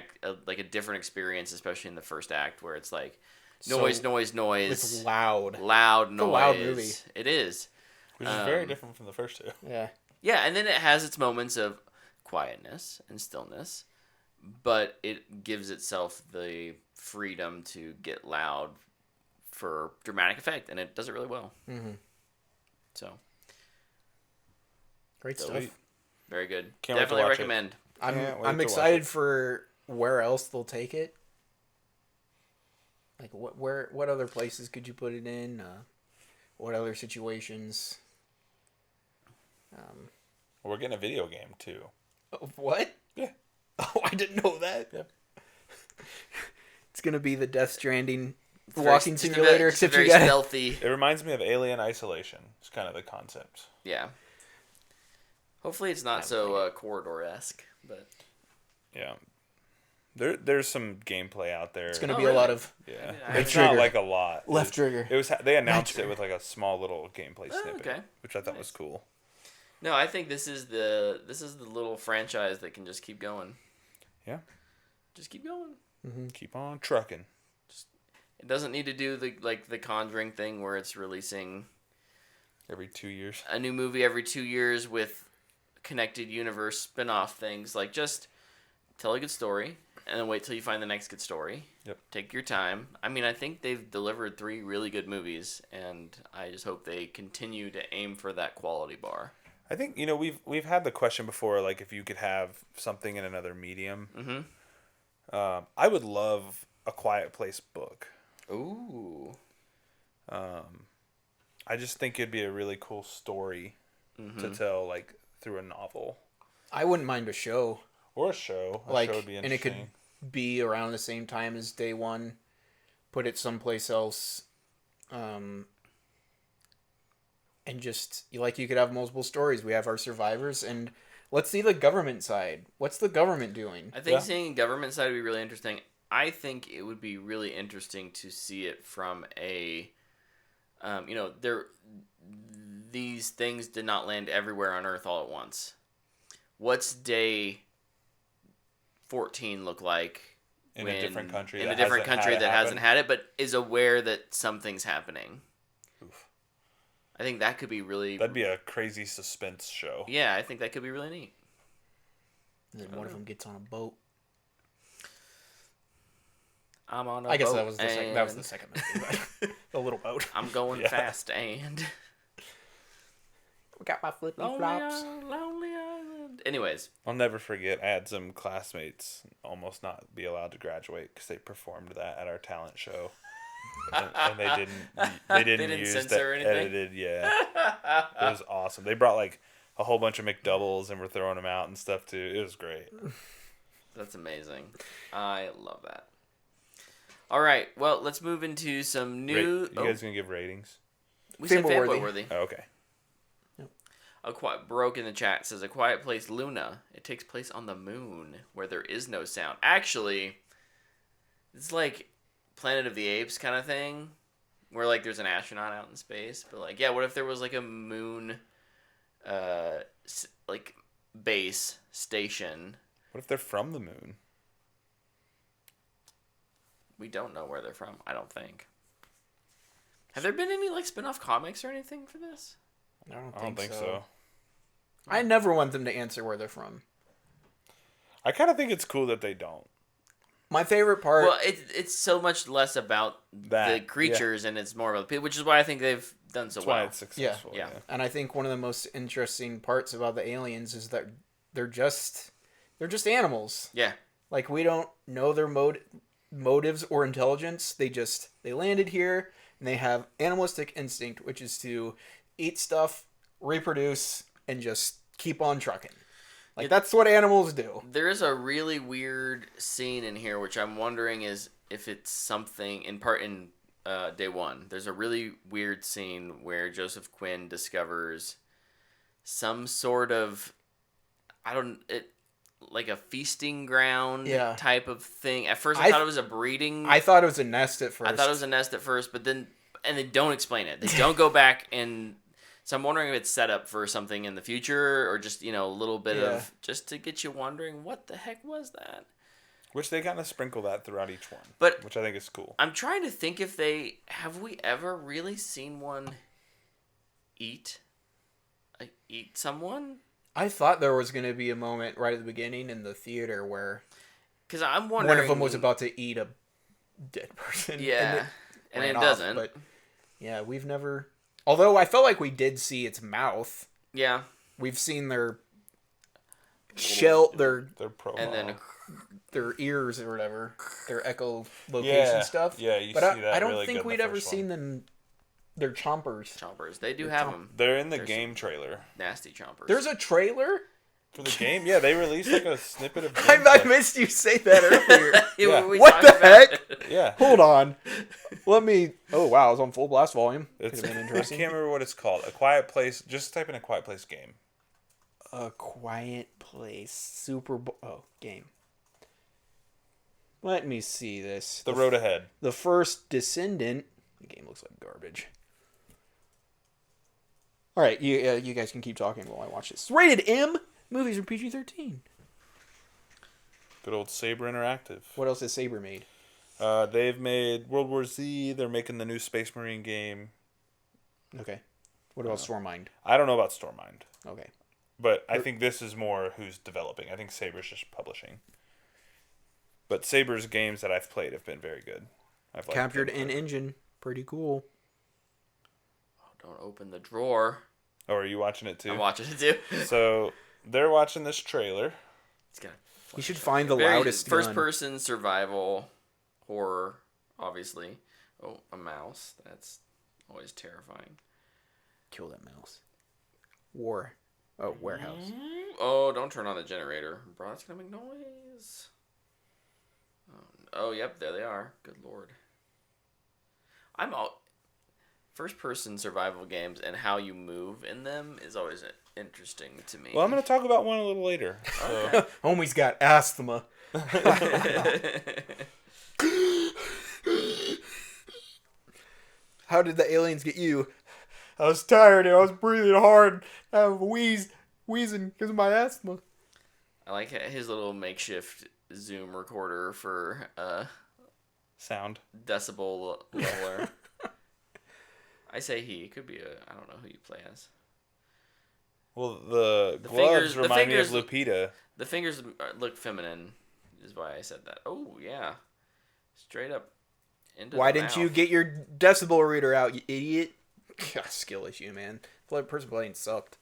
S2: experience, especially in the first act, where it's like noise.
S3: It's loud
S2: noise.
S3: It's a loud movie.
S2: It is,
S1: which is very different from the first two.
S3: Yeah,
S2: and then it has its moments of quietness and stillness, but it gives itself the freedom to get loud for dramatic effect, and it does it really well.
S3: Mm-hmm.
S2: So
S3: great stuff.
S2: Very good.
S1: Can't
S2: Definitely
S1: wait to watch
S2: recommend.
S3: I'm excited for where else they'll take it. Like, what other places could you put it in? What other situations?
S1: We're getting a video game too.
S3: What?
S1: Yeah.
S3: Oh, I didn't know that.
S1: Yeah.
S3: It's gonna be the Death Stranding
S2: It's
S3: walking
S2: very,
S3: simulator,
S2: just
S3: except
S2: very
S3: you got
S2: stealthy.
S1: It reminds me of Alien Isolation. It's kind of the concept.
S2: Yeah. Hopefully it's not so corridor-esque, but
S1: Yeah. There's some gameplay out there.
S3: It's gonna be a lot of
S1: It's not like a lot.
S3: Left trigger.
S1: It was they announced it with like a small little gameplay snippet, which I thought was cool.
S2: No, I think this is the little franchise that can just keep going.
S1: Yeah.
S2: Just keep going.
S3: Mm-hmm.
S1: Keep on trucking.
S2: It doesn't need to do the Conjuring thing where it's releasing
S1: every 2 years.
S2: A new movie every 2 years with connected universe spin-off things. Like, just tell a good story and then wait till you find the next good story.
S1: Yep.
S2: Take your time. I mean, I think they've delivered 3 really good movies, and I just hope they continue to aim for that quality bar.
S1: I think, we've had the question before, like, if you could have something in another medium.
S2: Mm-hmm.
S1: I would love a Quiet Place book.
S2: Ooh.
S1: I just think it'd be a really cool story to tell, like, through a novel.
S3: I wouldn't mind a show.
S1: Or a show. A show would be interesting.
S3: And it could be around the same time as day one. Put it someplace else. And just, you could have multiple stories. We have our survivors, and let's see the government side. What's the government doing?
S2: I think seeing government side would be really interesting. I think it would be really interesting to see it from a, these things did not land everywhere on Earth all at once. What's day 14 look like
S1: in a different country
S2: that hasn't had it, but is aware that something's happening?
S1: Oof.
S2: I think that could be really...
S1: That'd be a crazy suspense show.
S2: Yeah, I think that could be really neat.
S3: And then one of them gets on a boat.
S2: I'm on a
S3: boat. I guess that was the second movie. The little boat.
S2: I'm going fast and...
S3: We got my flippy flops.
S2: Lonely Island. Anyways.
S1: I'll never forget, I had some classmates almost not be allowed to graduate because they performed that at our talent show. and they didn't use
S2: censor
S1: the
S2: anything?
S1: edited, It was awesome. They brought like a whole bunch of McDoubles and were throwing them out and stuff too. It was great.
S2: That's amazing. I love that. All right, well, let's move into some new...
S1: You guys gonna give ratings?
S2: We said fanboy-worthy.
S1: Oh, okay.
S2: Broke in the chat says, A Quiet Place Luna. It takes place on the moon where there is no sound. Actually, it's like Planet of the Apes kind of thing where like there's an astronaut out in space. But like, yeah, what if there was like a moon like base station?
S1: What if they're from the moon?
S2: We don't know where they're from, I don't think. Have there been any like spin-off comics or anything for this?
S3: I don't think so.
S1: I
S3: never want them to answer where they're from.
S1: I kind of think it's cool that they don't.
S3: My favorite part...
S2: Well, it's so much less about the creatures and it's more about the people, which is why I think they've done so well.
S1: That's why it's successful.
S2: Yeah.
S3: And I think one of the most interesting parts about the aliens is that they're just animals.
S2: Yeah.
S3: Like, we don't know their motives or intelligence. They landed here and they have animalistic instinct, which is to eat stuff, reproduce, and just keep on trucking. Like, that's what animals do.
S2: There is a really weird scene in here, which I'm wondering is if it's something in day one. There's a really weird scene where Joseph Quinn discovers some sort of, like a feasting ground type of thing. At first, I thought it was a breeding.
S3: I thought it was a nest at first.
S2: I thought it was a nest at first, but then, and they don't explain it. They don't go back and. So I'm wondering if it's set up for something in the future or just, a little bit of just to get you wondering what the heck was that?
S1: Which they kind of sprinkle that throughout each one, which I think is cool.
S2: I'm trying to think if have we ever really seen one eat someone?
S3: I thought there was going to be a moment right at the beginning in the theater where
S2: because I'm wondering
S3: one of them was about to eat a dead person.
S2: Yeah, and it doesn't.
S3: But yeah, we've never... Although I felt like we did see its mouth.
S2: Yeah.
S3: We've seen their shell, their
S2: and then
S3: their ears or whatever, their echolocation stuff.
S1: Yeah, you
S3: but
S1: see that.
S3: I don't
S1: really
S3: think we'd ever seen them. Their chompers.
S2: They do have them.
S1: They're in the game trailer.
S2: Nasty chompers.
S3: There's a trailer
S1: for the game. Yeah, they released like a snippet of.
S3: I missed you say that earlier.
S2: Yeah.
S3: What the heck?
S1: Yeah.
S3: Hold on. Let me. Oh wow, it's on full blast volume.
S1: It's been interesting. I can't remember what it's called. A Quiet Place. Just type in A Quiet Place game.
S3: A Quiet Place game. Let me see this.
S1: The road ahead.
S3: The first Descendant. The game looks like garbage. All right, you guys can keep talking while I watch this. Rated M. Movies are PG-13.
S1: Good old Saber Interactive.
S3: What else has Saber made?
S1: They've made World War Z. They're making the new Space Marine game.
S3: Okay. What about Stormmind?
S1: I don't know about Stormmind.
S3: Okay.
S1: But I think this is more who's developing. I think Saber's just publishing. But Saber's games that I've played have been very good. I've liked
S3: Captured
S1: them.
S3: in Engine. Pretty cool.
S2: Oh, don't open the drawer.
S1: Oh, are you watching it too?
S2: I'm watching it too.
S1: So they're watching this trailer.
S2: It's got.
S3: You should find the loudest gun.
S2: First-person survival horror, obviously. Oh, a mouse. That's always terrifying.
S3: Kill that mouse. War. Oh, warehouse.
S2: Oh, don't turn on the generator. Bro, it's gonna make noise. Oh, yep, there they are. Good lord. I'm all first-person survival games and how you move in them is always interesting to me.
S1: Well, I'm going to talk about one a little later. So.
S3: Homie's got asthma. How did the aliens get you? I was tired and I was breathing hard. I have wheezing because of my asthma.
S2: I like his little makeshift Zoom recorder for
S1: Sound.
S2: decibel leveler. I say he. It could be I don't know who you play as.
S1: Well, the gloves remind me of Lupita.
S2: The fingers look feminine, is why I said that. Oh, yeah. Straight up into
S3: Why
S2: the
S3: didn't
S2: mouth.
S3: you get your decibel reader out, you idiot? God, skill issue, man. The person playing sucked.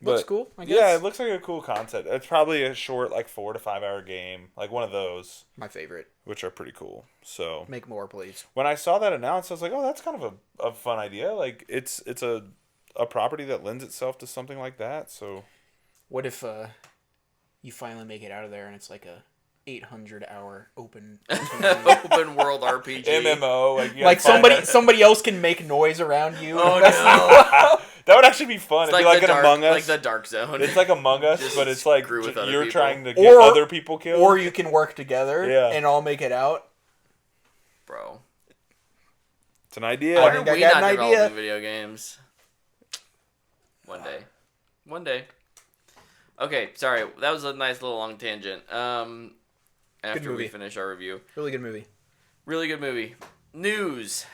S3: Looks cool, I guess.
S1: Yeah, it looks like a cool concept. It's probably a short, 4 to 5 hour game, like one of those.
S3: My favorite.
S1: Which are pretty cool. So
S3: Make more, please.
S1: when I saw that announced, I was like, oh, that's kind of a fun idea. Like it's a property that lends itself to something like that. So
S3: What if you finally make it out of there and it's like a 800-hour open
S2: open world RPG.
S1: MMO,
S3: like somebody else can make noise around you.
S2: Oh no!
S1: That would actually be fun. It'd be like an Among Us.
S2: Like the Dark Zone.
S1: It's like Among Us,
S2: Just
S1: but it's like
S2: screw with other
S1: you're
S2: people.
S1: trying to get other people killed.
S3: Or you can work together and all make it out.
S2: Bro.
S1: It's an idea.
S2: Why
S3: I
S2: are
S3: think I
S2: we
S3: got
S2: not
S3: an
S2: developing
S3: idea.
S2: video games? One day. Okay, sorry. That was a nice little long tangent. After we finish our review.
S3: Really good movie.
S2: Really good movie. News.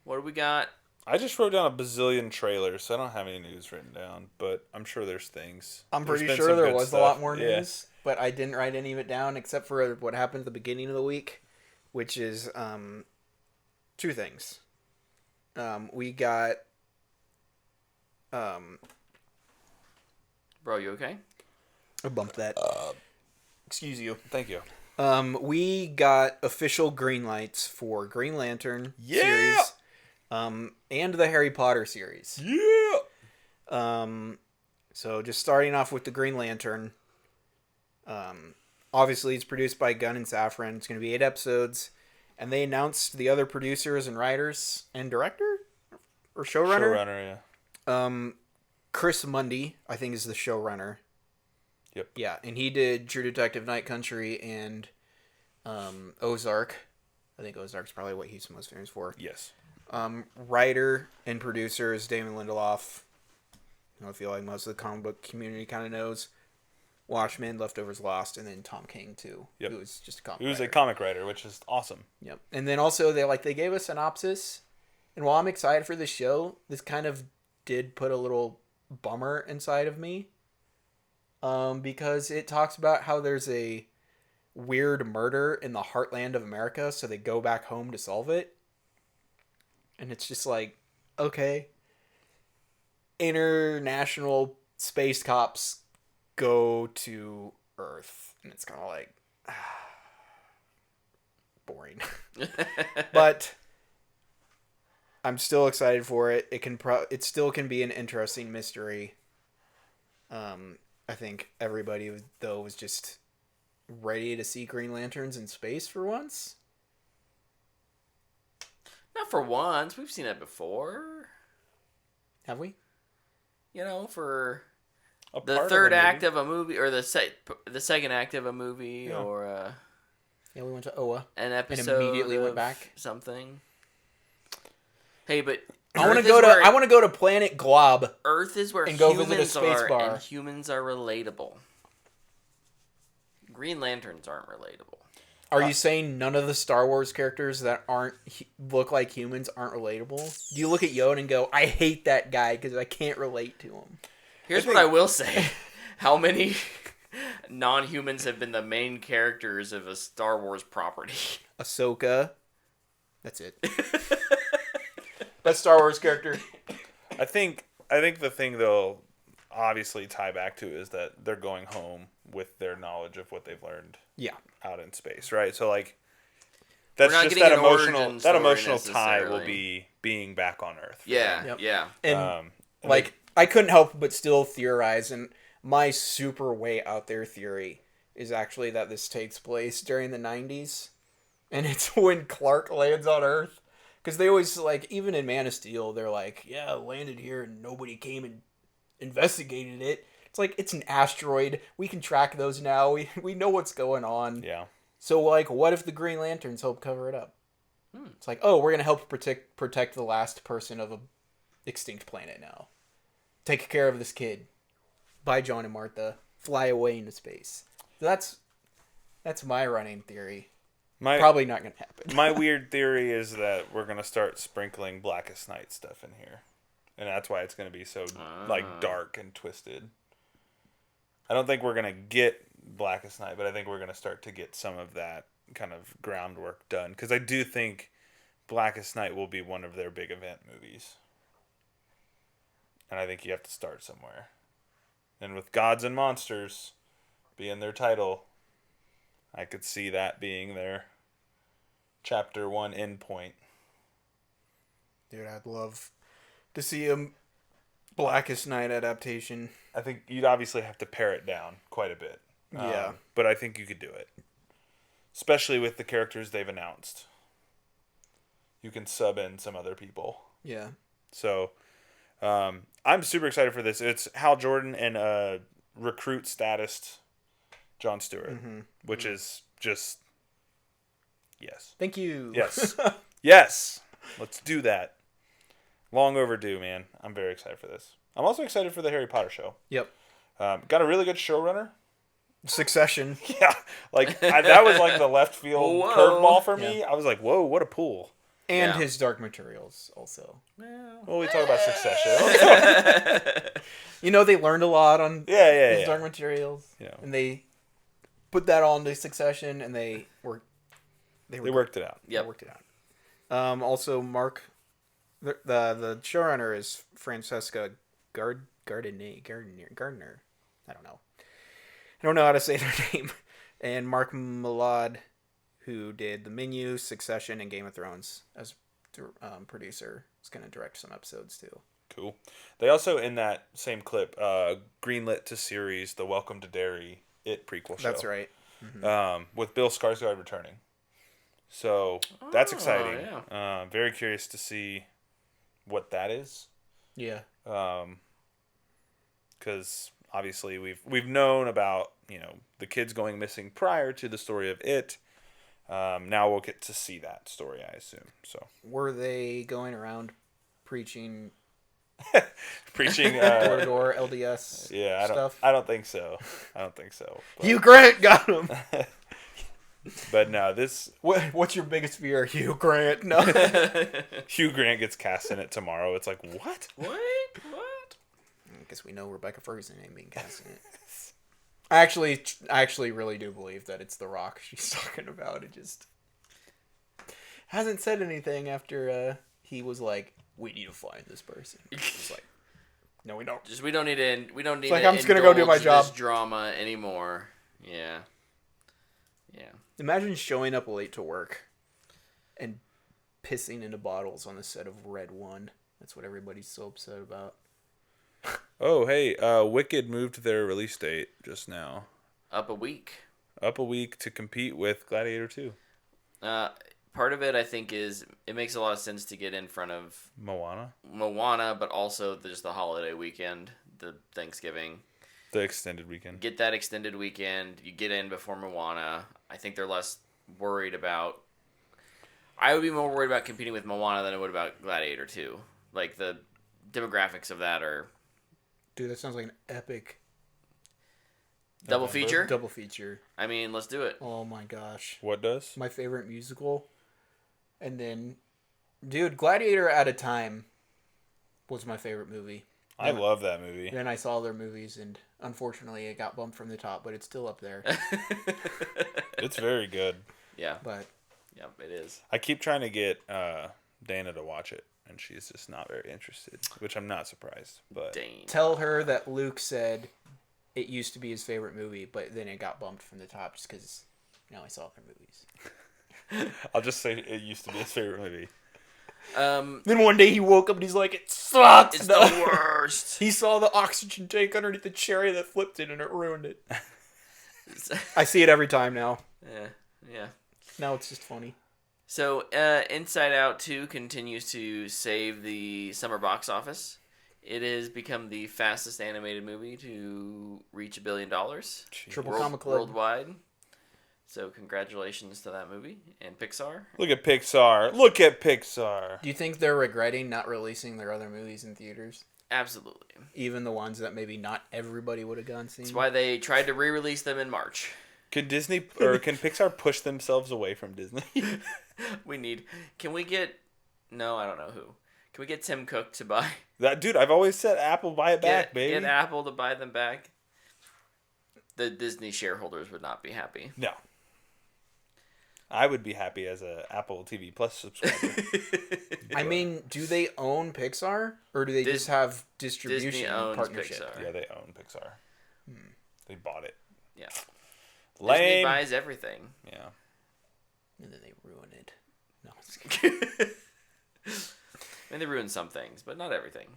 S2: What do we got?
S1: I just wrote down a bazillion trailers, so I don't have any news written down, but I'm sure there's things.
S3: I'm
S1: There's
S3: pretty
S1: been
S3: sure
S1: some
S3: there
S1: good
S3: was
S1: stuff.
S3: a lot more
S1: Yeah.
S3: news, but I didn't write any of it down except for what happened at the beginning of the week, which is two things. We got
S2: Bro, you okay?
S3: I bumped that. Excuse you.
S1: Thank you.
S3: We got official green lights for Green Lantern series, and the Harry Potter series.
S1: Yeah.
S3: So just starting off with the Green Lantern. Obviously, it's produced by Gunn and Safran. It's going to be 8 episodes, and they announced the other producers and writers and director or showrunner.
S1: Showrunner, yeah.
S3: Chris Mundy, I think, is the showrunner.
S1: Yep.
S3: Yeah, and he did True Detective Night Country and Ozark. I think Ozark's probably what he's most famous for.
S1: Yes.
S3: Writer and producer is Damon Lindelof. I feel like most of the comic book community kind of knows. Watchmen, Leftovers, Lost, and then Tom King too.
S1: Yep.
S3: Who was just a comic
S1: He was
S3: writer.
S1: a comic writer, which is awesome.
S3: Yep. And then also they gave a synopsis. And while I'm excited for the show, this kind of did put a little bummer inside of me. Because it talks about how there's a weird murder in the heartland of America, so they go back home to solve it. And it's just like, okay. International space cops go to Earth. And it's kind of like, boring. But I'm still excited for it. It still can be an interesting mystery. I think everybody, though, was just ready to see Green Lanterns in space for once.
S2: Not for once. We've seen that before.
S3: Have we?
S2: For... the third act of a movie, or the second act of a movie, or
S3: we went to Oa
S2: an episode
S3: and immediately went back.
S2: Something. Hey, but
S3: I want to go to Planet Glob.
S2: Earth is where
S3: and go visit a
S2: humans
S3: space
S2: are,
S3: bar.
S2: and humans are relatable. Green Lanterns aren't relatable.
S3: Are you saying none of the Star Wars characters that look like humans aren't relatable? Do you look at Yoda and go, I hate that guy because I can't relate to him?
S2: Here's what I will say. How many non-humans have been the main characters of a Star Wars property?
S3: Ahsoka. That's it. Best Star Wars character.
S1: I think the thing they'll obviously tie back to is that they're going home with their knowledge of what they've learned.
S3: Yeah.
S1: Out in space, right? So like, that's just that emotional tie will be being back on Earth.
S2: Yeah.
S3: And I couldn't help but still theorize, and my super way out there theory is actually that this takes place during the 90s, and it's when Clark lands on Earth. Because they always, like, even in Man of Steel, they're like, yeah, landed here and nobody came and investigated it. It's like, it's an asteroid. We can track those now. We know what's going on.
S1: Yeah.
S3: So, like, what if the Green Lanterns help cover it up? It's like, oh, we're going to help protect the last person of a extinct planet now. Take care of this kid. Bye, John and Martha. Fly away into space. That's my running theory. Probably not going to happen.
S1: My weird theory is that we're going to start sprinkling Blackest Night stuff in here. And that's why it's going to be so, like, dark and twisted. I don't think we're going to get Blackest Night, but I think we're going to start to get some of that kind of groundwork done. Because I do think Blackest Night will be one of their big event movies. And I think you have to start somewhere. And with Gods and Monsters being their title, I could see that being their Chapter 1 endpoint.
S3: Dude, I'd love to see a Blackest Night adaptation.
S1: I think you'd obviously have to pare it down quite a bit.
S3: Yeah.
S1: But I think you could do it. Especially with the characters they've announced. You can sub in some other people.
S3: Yeah.
S1: So, I'm super excited for this. It's Hal Jordan and recruit status Jon Stewart, which is just, yes.
S3: Thank you.
S1: Yes. Yes. Let's do that. Long overdue, man. I'm very excited for this. I'm also excited for the Harry Potter show.
S3: Yep.
S1: Got a really good showrunner.
S3: Succession.
S1: Yeah. Like, that was like the left field curveball for me. I was like, whoa, what a pull.
S3: And his Dark Materials also.
S1: Well, we talk about Succession.
S3: You know, they learned a lot on his Dark Materials.
S1: Yeah.
S3: And they put that all into Succession, and they worked
S1: it out.
S2: Yeah,
S3: worked it out. Also, Mark, the showrunner is Francesca Gardner. I don't know how to say their name. And Mark Milad, who did The Menu, Succession, and Game of Thrones as producer, is going to direct some episodes too.
S1: Cool. They also, in that same clip, greenlit to series the Welcome to Derry It prequel show.
S3: That's right.
S1: With Bill Skarsgård returning. So that's exciting.
S2: Yeah.
S1: Very curious to see what that is.
S3: Yeah.
S1: Because obviously we've known about, the kids going missing prior to the story of It. Now we'll get to see that story, I assume. So
S3: were they going around preaching
S1: door
S3: LDS
S1: stuff? I don't think so. But...
S3: Hugh Grant got him.
S1: But no, this...
S3: What's your biggest fear, Hugh Grant? No.
S1: Hugh Grant gets cast in it tomorrow. It's like, what?
S2: What?
S3: I guess we know Rebecca Ferguson ain't being cast in it. I actually really do believe that it's The Rock she's talking about. It just hasn't said anything after he was like, "We need to find this person." It's like, no, we don't.
S2: We don't need to. We don't need.
S3: It's like, I'm just gonna go do my job.
S2: This drama anymore. Yeah.
S3: Imagine showing up late to work and pissing into bottles on the set of Red 1. That's what everybody's so upset about.
S1: Oh, hey, Wicked moved their release date just now.
S2: Up a week
S1: to compete with Gladiator 2.
S2: Part of it, I think, is it makes a lot of sense to get in front of Moana, but also just the holiday weekend, the Thanksgiving.
S1: The extended weekend.
S2: Get that extended weekend. You get in before Moana. I think they're less worried about... I would be more worried about competing with Moana than I would about Gladiator 2. Like, the demographics of that are...
S3: Dude, that sounds like an epic...
S2: Double feature?
S3: Double feature.
S2: I mean, let's do it.
S3: Oh my gosh.
S1: What does?
S3: My favorite musical. And then... Dude, Gladiator at a Time was my favorite movie.
S1: I love that movie.
S3: Then I saw their movies, and unfortunately, it got bumped from the top, but it's still up there.
S1: It's very good.
S2: Yeah.
S3: But
S2: Yep, it is.
S1: I keep trying to get Dana to watch it, and she's just not very interested, which I'm not surprised. But
S2: Dane.
S3: tell her that Luke said it used to be his favorite movie, but then it got bumped from the top just because now I saw their movies.
S1: I'll just say it used to be his favorite movie.
S3: Then one day he woke up and he's like, it sucks.
S2: It's the worst.
S3: He saw the oxygen tank underneath the cherry that flipped it and it ruined it. I see it every time now.
S2: Yeah.
S3: Now it's just funny.
S2: So, Inside Out 2 continues to save the summer box office. It has become the fastest animated movie to reach $1 billion.
S3: Triple Comic Club.
S2: Worldwide. So, congratulations to that movie and Pixar.
S1: Look at Pixar. Look at Pixar.
S3: Do you think they're regretting not releasing their other movies in theaters?
S2: Absolutely.
S3: Even the ones that maybe not everybody would have gone seen?
S2: That's why they tried to re-release them in March.
S1: Can Pixar push themselves away from Disney?
S2: Can we get... No, I don't know who. Can we get Tim Cook to buy...
S1: That dude, I've always said Apple, buy it back, baby.
S2: Get Apple to buy them back. The Disney shareholders would not be happy.
S1: No. I would be happy as a Apple TV Plus subscriber.
S3: I mean, do they own Pixar? Or do they just have distribution
S2: Disney owns
S3: partnership?
S2: Pixar.
S1: Yeah, they own Pixar. They bought it.
S2: Yeah.
S1: Lame.
S2: Disney buys everything.
S1: Yeah.
S3: And then they ruin it. No, I'm just kidding.
S2: I mean, they ruin some things, but not everything.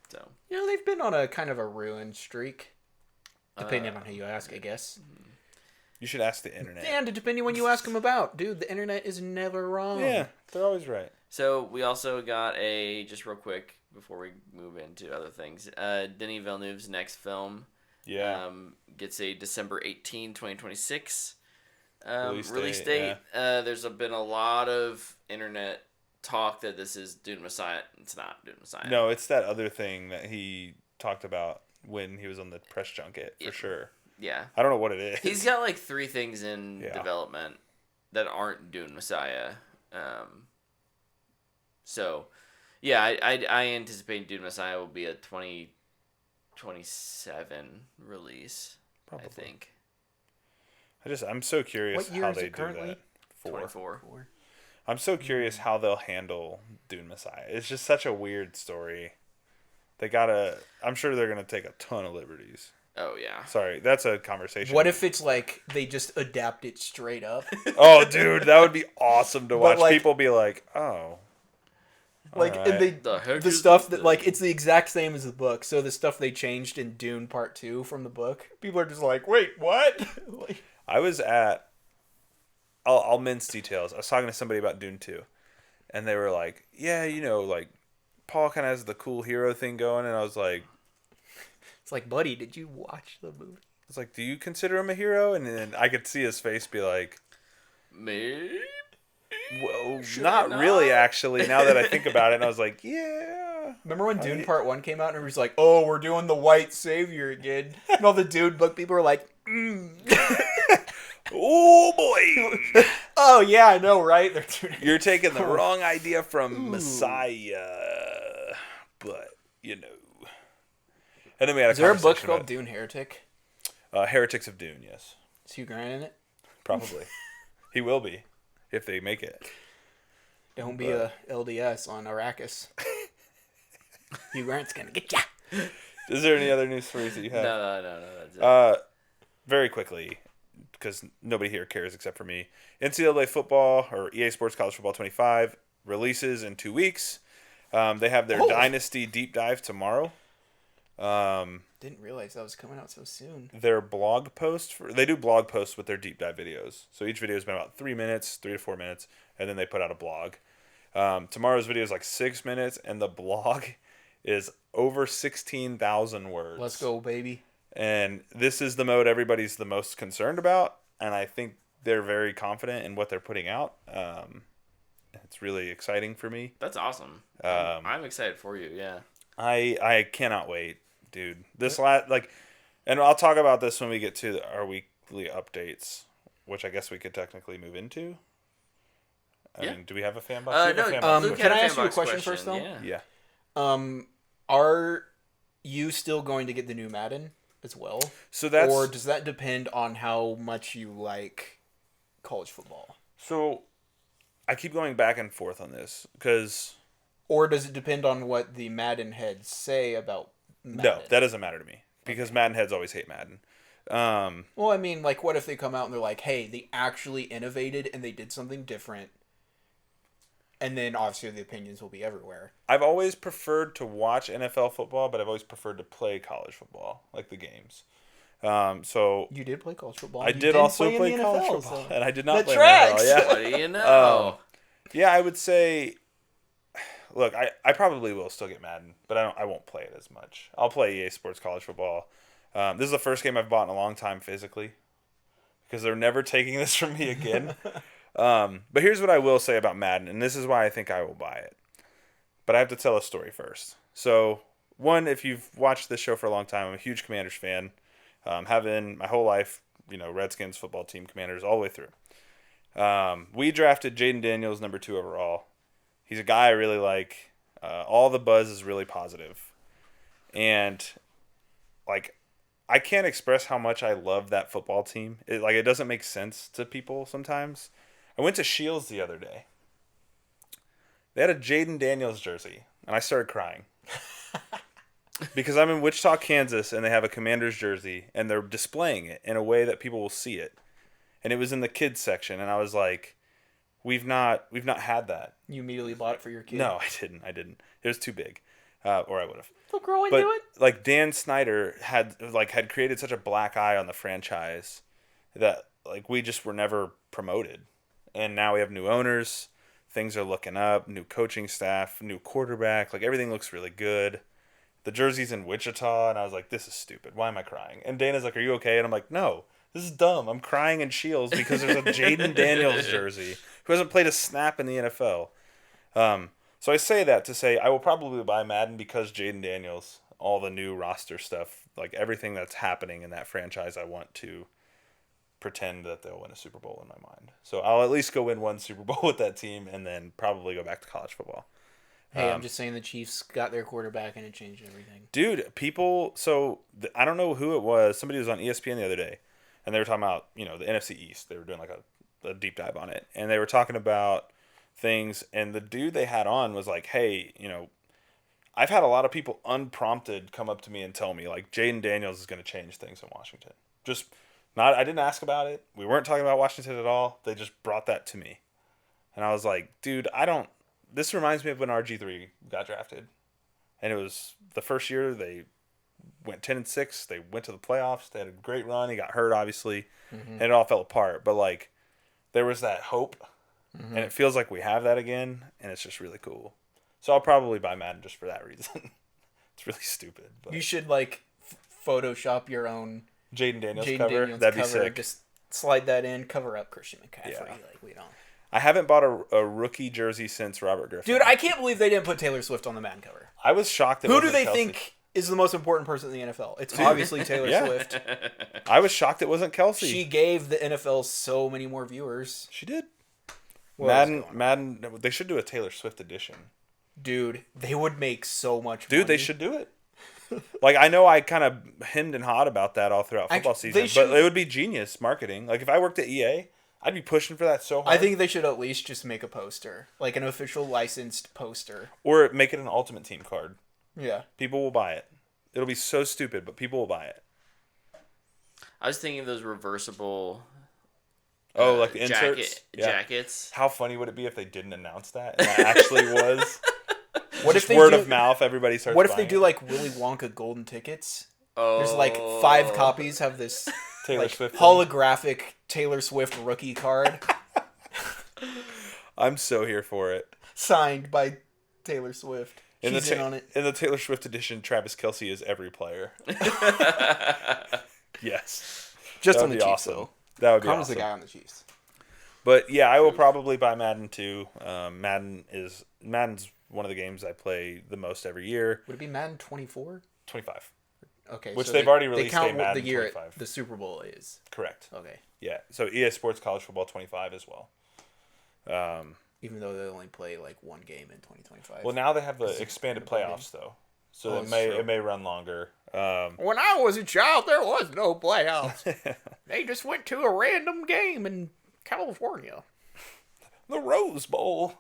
S2: So.
S3: You know, they've been on a kind of a ruined streak. Depending on who you ask, I guess.
S1: You should ask the internet.
S3: And depending when you ask them about. Dude, the internet is never wrong.
S1: Yeah, they're always right.
S2: So, we also got just real quick, before we move into other things, Denis Villeneuve's next film gets a December 18, 2026 release date.
S1: Yeah.
S2: There's been a lot of internet talk that this is Dune Messiah. It's not Dune Messiah.
S1: No, it's that other thing that he talked about when he was on the press junket, for sure.
S2: Yeah.
S1: I don't know what it is.
S2: He's got like 3 things in development that aren't Dune Messiah. So, yeah, I anticipate Dune Messiah will be a 2027 release. Probably. I think.
S1: I'm so curious
S3: what year
S1: how
S3: is
S1: they
S3: it currently?
S1: do that.
S2: 24.
S1: I'm so curious how they'll handle Dune Messiah. It's just such a weird story. I'm sure they're gonna take a ton of liberties.
S2: Oh yeah.
S1: Sorry, that's a conversation.
S3: What if it's like they just adapt it straight up?
S1: Oh, dude, that would be awesome to watch.
S3: Like,
S1: people be like, "Oh."
S3: Like,
S1: right.
S3: and the stuff that, like, it's the exact same as the book. So the stuff they changed in Dune Part 2 from the book, people are just like, wait, what? Like,
S1: I was at... I'll mince details. I was talking to somebody about Dune 2. And they were like, yeah, like, Paul kind of has the cool hero thing going. And I was like...
S3: It's like, buddy, did you watch the movie?
S1: I was like, do you consider him a hero? And then I could see his face be like...
S2: Maybe?
S1: Well, not really, actually, now that I think about it. And I was like, yeah.
S3: Remember when Dune Part 1 came out and it was like, oh, we're doing the white savior again. And all the Dune book people were like,
S1: oh, boy.
S3: Oh, yeah, I know, right?
S1: You're taking the wrong idea from Messiah. But, And then we had
S3: Is there a book called Dune Heretic?
S1: Heretics of Dune, yes.
S3: Is Hugh Grant in it?
S1: Probably. He will be. If they make it.
S3: Don't be a LDS on Arrakis. Hugh Grant's gonna get ya.
S1: Is there any other news stories that you have?
S2: No. That's it.
S1: Very quickly, because nobody here cares except for me. NCAA football, or EA Sports College Football 25, releases in 2 weeks. They have their Dynasty Deep Dive tomorrow.
S3: Didn't realize that was coming out so soon.
S1: Their blog post, they do blog posts with their deep dive videos. So each video has been about 3 to 4 minutes, and then they put out a blog. Tomorrow's video is like 6 minutes, and the blog is over 16,000 words.
S3: Let's go, baby.
S1: And this is the mode everybody's the most concerned about, and I think they're very confident in what they're putting out. It's really exciting for me.
S2: That's awesome. I'm excited for you. Yeah.
S1: I cannot wait, dude. And I'll talk about this when we get to our weekly updates, which I guess we could technically move into. I mean, do we have a fan box?
S3: Can I ask you a question first, though?
S1: Yeah.
S3: Are you still going to get the new Madden as well? Or does that depend on how much you like college football?
S1: So, I keep going back and forth on this because.
S3: Or does it depend on what the Madden heads say about Madden?
S1: No, that doesn't matter to me because Madden heads always hate Madden.
S3: Well, I mean, like, what if they come out and they're like, "Hey, they actually innovated and they did something different," and then obviously the opinions will be everywhere.
S1: I've always preferred to watch NFL football, but I've always preferred to play college football, like the games. So
S3: you did play college football.
S1: I did also play college football, and I did not play
S3: tracks.
S1: NFL. Yeah.
S2: What do you know?
S1: Yeah, I would say. Look, I probably will still get Madden, but I won't play it as much. I'll play EA Sports College Football. This is the first game I've bought in a long time physically, because they're never taking this from me again. But here's what I will say about Madden, and this is why I think I will buy it. But I have to tell a story first. So, one, if you've watched this show for a long time, I'm a huge Commanders fan. Having my whole life, Redskins football team Commanders all the way through. We drafted Jaden Daniels number 2 overall. He's a guy I really like. All the buzz is really positive. And, I can't express how much I love that football team. It doesn't make sense to people sometimes. I went to Shields the other day. They had a Jaden Daniels jersey, and I started crying. Because I'm in Wichita, Kansas, and they have a Commanders jersey, and they're displaying it in a way that people will see it. And it was in the kids section, and I was like, We've not had that.
S3: You immediately bought it for your kid?
S1: No, I didn't. It was too big, or I would have.
S3: They'll grow into it.
S1: Like Dan Snyder had created such a black eye on the franchise that we just were never promoted, and now we have new owners. Things are looking up. New coaching staff, new quarterback. Everything looks really good. The jersey's in Wichita, and I was like, this is stupid. Why am I crying? And Dana's like, are you okay? And I'm like, no. This is dumb. I'm crying in Shields because there's a Jaden Daniels jersey who hasn't played a snap in the NFL. So I say that to say I will probably buy Madden because Jaden Daniels, all the new roster stuff, everything that's happening in that franchise, I want to pretend that they'll win a Super Bowl in my mind. So I'll at least go win one Super Bowl with that team and then probably go back to college football.
S3: Hey, I'm just saying the Chiefs got their quarterback and it changed everything.
S1: Dude, I don't know who it was. Somebody was on ESPN the other day. And they were talking about, the NFC East. They were doing a deep dive on it. And they were talking about things. And the dude they had on was like, hey, I've had a lot of people unprompted come up to me and tell me, Jaden Daniels is going to change things in Washington. I didn't ask about it. We weren't talking about Washington at all. They just brought that to me. And I was like, dude, this reminds me of when RG3 got drafted. And it was the first year they went 10-6. They went to the playoffs. They had a great run. He got hurt, obviously, and it all fell apart. But there was that hope, and it feels like we have that again, and it's just really cool. So I'll probably buy Madden just for that reason. It's really stupid. But
S3: you should Photoshop your own
S1: Jaden Daniels cover. That'd be sick.
S3: Just slide that in. Cover up Christian McCaffrey.
S1: Yeah.
S3: We don't.
S1: I haven't bought a rookie jersey since Robert Griffin.
S3: Dude, I can't believe they didn't put Taylor Swift on the Madden cover.
S1: I was shocked.
S3: Who do they think is the most important person in the NFL? It's obviously Taylor Swift.
S1: I was shocked it wasn't Kelsey.
S3: She gave the NFL so many more viewers.
S1: She did. Madden. They should do a Taylor Swift edition.
S3: Dude, they would make so much money.
S1: Dude, they should do it. I know I kind of hemmed and hawed about that all throughout football season, but it would be genius marketing. If I worked at EA, I'd be pushing for that so hard.
S3: I think they should at least just make a poster, an official licensed poster.
S1: Or make it an Ultimate Team card.
S3: Yeah.
S1: People will buy it. It'll be so stupid, but people will buy it.
S2: I was thinking of those reversible
S1: the inserts?
S2: Jackets.
S1: How funny would it be if they didn't announce that and that actually was?
S3: What if they
S1: word of mouth, everybody starts
S3: What if they
S1: buying
S3: do Willy Wonka golden tickets?
S2: Oh.
S3: There's 5 copies have this
S1: Taylor Swift
S3: holographic Taylor Swift rookie card.
S1: I'm so here for it.
S3: Signed by Taylor Swift.
S1: In
S3: She's in on it.
S1: In the Taylor Swift edition, Travis Kelce is every player. Yes.
S3: Just
S1: That
S3: on
S1: would
S3: the
S1: be
S3: Chiefs,
S1: awesome.
S3: though.
S1: That would be
S3: Karma's
S1: awesome.
S3: the guy on the Chiefs.
S1: But yeah, I will probably buy Madden 2. Madden's one of the games I play the most every year.
S3: Would it be Madden 24?
S1: 25.
S3: Okay.
S1: Which
S3: so
S1: they've already released
S3: they count
S1: a Madden
S3: the year
S1: 25.
S3: the Super Bowl is.
S1: Correct.
S3: Okay.
S1: Yeah. So EA Sports College Football 25 as well.
S3: Even though they only play like one game in 2025.
S1: Well, now they have the expanded playoffs though, so it may run longer.
S3: When I was a child, there was no playoffs. They just went to a random game in California,
S1: The Rose Bowl,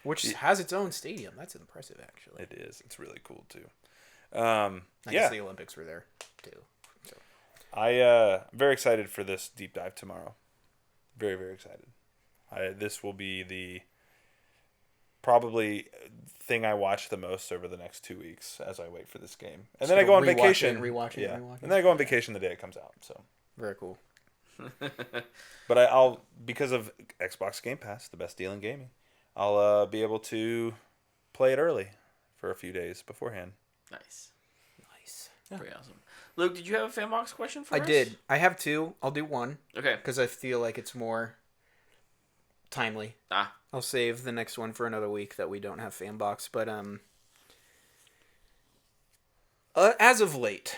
S3: which has its own stadium. That's impressive, actually.
S1: it is. It's really cool too.
S3: I guess the Olympics were there too. So.
S1: I'm very excited for this deep dive tomorrow. Very, very excited. This will be the probably thing I watch the most over the next 2 weeks as I wait for this game, and then I go on vacation.
S3: Rewatch it.
S1: And then I go on vacation the day it comes out. So
S3: very cool.
S1: But I'll because of Xbox Game Pass, the best deal in gaming, I'll be able to play it early for a few days beforehand.
S2: Nice.
S3: Yeah.
S2: Pretty awesome. Luke, did you have a Fanbox question for us?
S3: I did. I have two. I'll do one.
S2: Okay.
S3: Because I feel like it's more timely. I'll save the next one for another week that we don't have Fanbox. But as of late,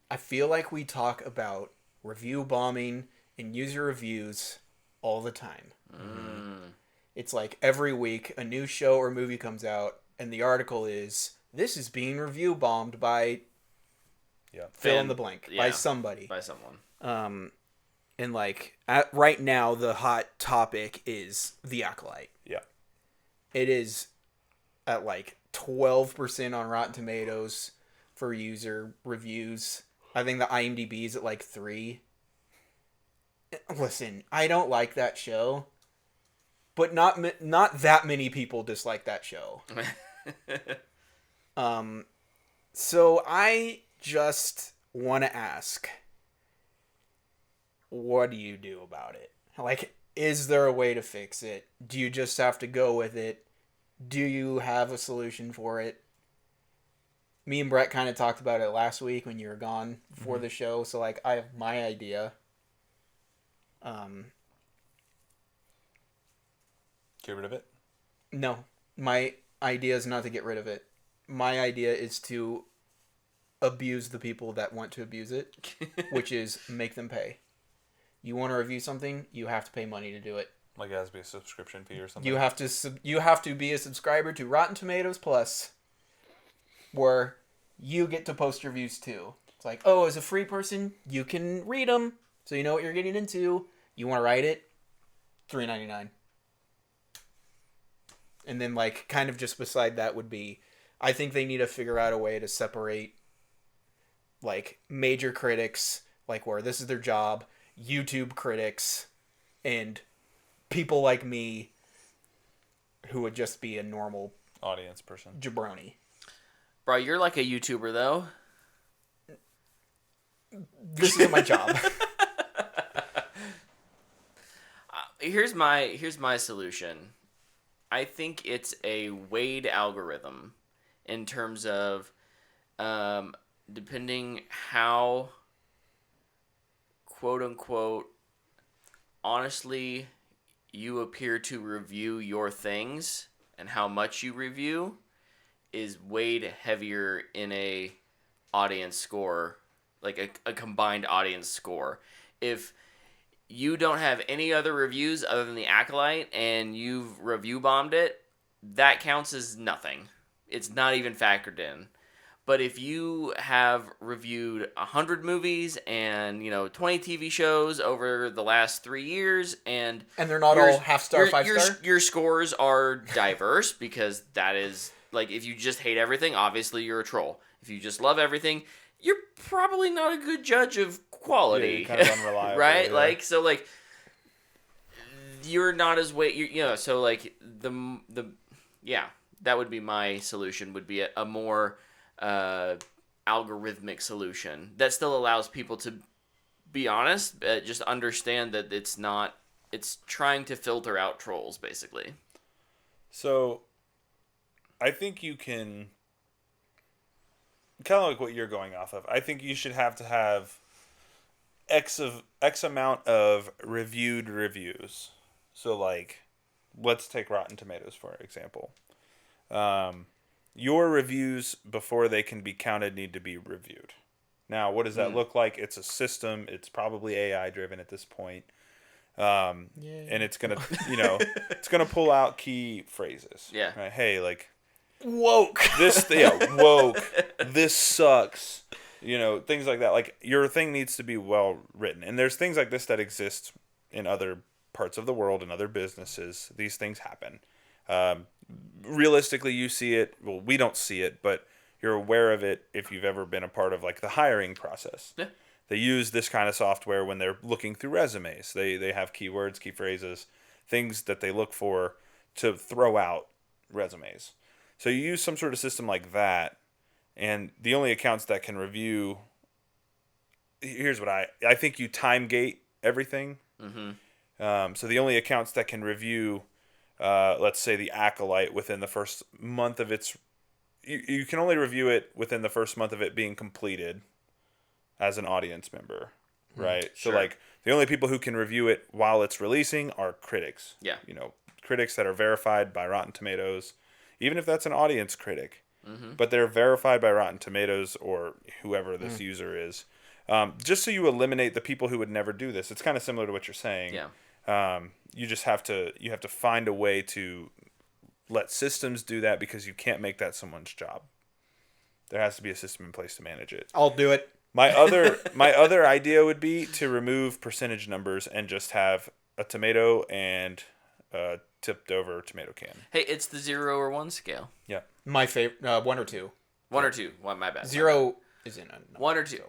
S3: I feel like we talk about review bombing and user reviews all the time. It's like every week a new show or movie comes out and the article is, this is being review bombed by fill in the blank, by somebody.
S2: By someone.
S3: And like right now the hot topic is The Acolyte. Yeah. It is at like 12% on Rotten Tomatoes for user reviews. I think the IMDb is at like 3. Listen, I don't like that show, but not that many people dislike that show. So I just want to ask, what do you do about it? Like, is there a way to fix it? Do you just have to go with it? Do you have a solution for it? Me and Brett kind of talked about it last week when you were gone before the show. So, like, I have my idea.
S1: Get rid of it?
S3: No. My idea is not to get rid of it. My idea is to abuse the people that want to abuse it, which is make them pay. You want to review something, you have to pay money to do it.
S1: Like it has to be a subscription fee or something?
S3: You have to be a subscriber to Rotten Tomatoes Plus, where you get to post reviews too. It's like, oh, as a free person, you can read them, so you know what you're getting into. You want to write it? $3.99. And then, like, kind of just beside that would be, I think they need to figure out a way to separate, like, major critics, like, where this is their job, YouTube critics, and people like me who would just be a normal
S1: audience person.
S3: Jabroni.
S2: Bro, you're like a YouTuber, though.
S3: This isn't my job.
S2: Here's my solution. I think it's a weighed algorithm in terms of depending how quote unquote honestly you appear to review your things and how much you review is weighed heavier in a audience score, like a combined audience score. If you don't have any other reviews other than The Acolyte and you've review bombed it, that counts as nothing. It's not even factored in. But if you have reviewed 100 movies and 20 TV shows over the last 3 years and
S3: they're not all half-star, 5-star?
S2: Your scores are diverse because that is, like, if you just hate everything, obviously you're a troll. If you just love everything, you're probably not a good judge of quality.
S1: Yeah, you're kind of unreliable.
S2: Right?
S1: Yeah.
S2: Like, so, like, you're not as so, like, that would be my solution, would be a more algorithmic solution that still allows people to be honest, but just understand that it's trying to filter out trolls, basically.
S1: So I think you can kind of like what you're going off of. I think you should have to have X amount of reviewed reviews. So like, let's take Rotten Tomatoes for example. Your reviews before they can be counted need to be reviewed. Now, what does that look like? It's a system. It's probably AI driven at this point. And it's gonna, it's gonna pull out key phrases.
S2: Yeah.
S1: Right? Hey, like,
S3: woke.
S1: Woke. This sucks. Things like that. Like, your thing needs to be well written. And there's things like this that exist in other parts of the world and other businesses. These things happen. Realistically, you see it. Well, we don't see it, but you're aware of it if you've ever been a part of like the hiring process.
S2: Yeah.
S1: They use this kind of software when they're looking through resumes. They have keywords, key phrases, things that they look for to throw out resumes. So you use some sort of system like that, and the only accounts that can review. Here's what I think you time gate everything. Mm-hmm. So the only accounts that can review, let's say the Acolyte within the first month of its, you can only review it within the first month of it being completed as an audience member, right?
S2: Sure.
S1: So like the only people who can review it while it's releasing are critics.
S2: Yeah.
S1: Critics that are verified by Rotten Tomatoes, even if that's an audience critic, but they're verified by Rotten Tomatoes or whoever this user is. Just so you eliminate the people who would never do this. It's kind of similar to what you're saying.
S2: Yeah.
S1: You just have to find a way to let systems do that because you can't make that someone's job. There has to be a system in place to manage it.
S3: I'll do it.
S1: My other idea would be to remove percentage numbers and just have a tomato and a tipped over tomato can.
S2: Hey, it's the 0 or 1 scale.
S1: Yeah.
S3: My favorite, 1 or 2.
S2: 1 or 2. Well, my bad.
S3: 0 isn't a number.
S2: 1 or 2.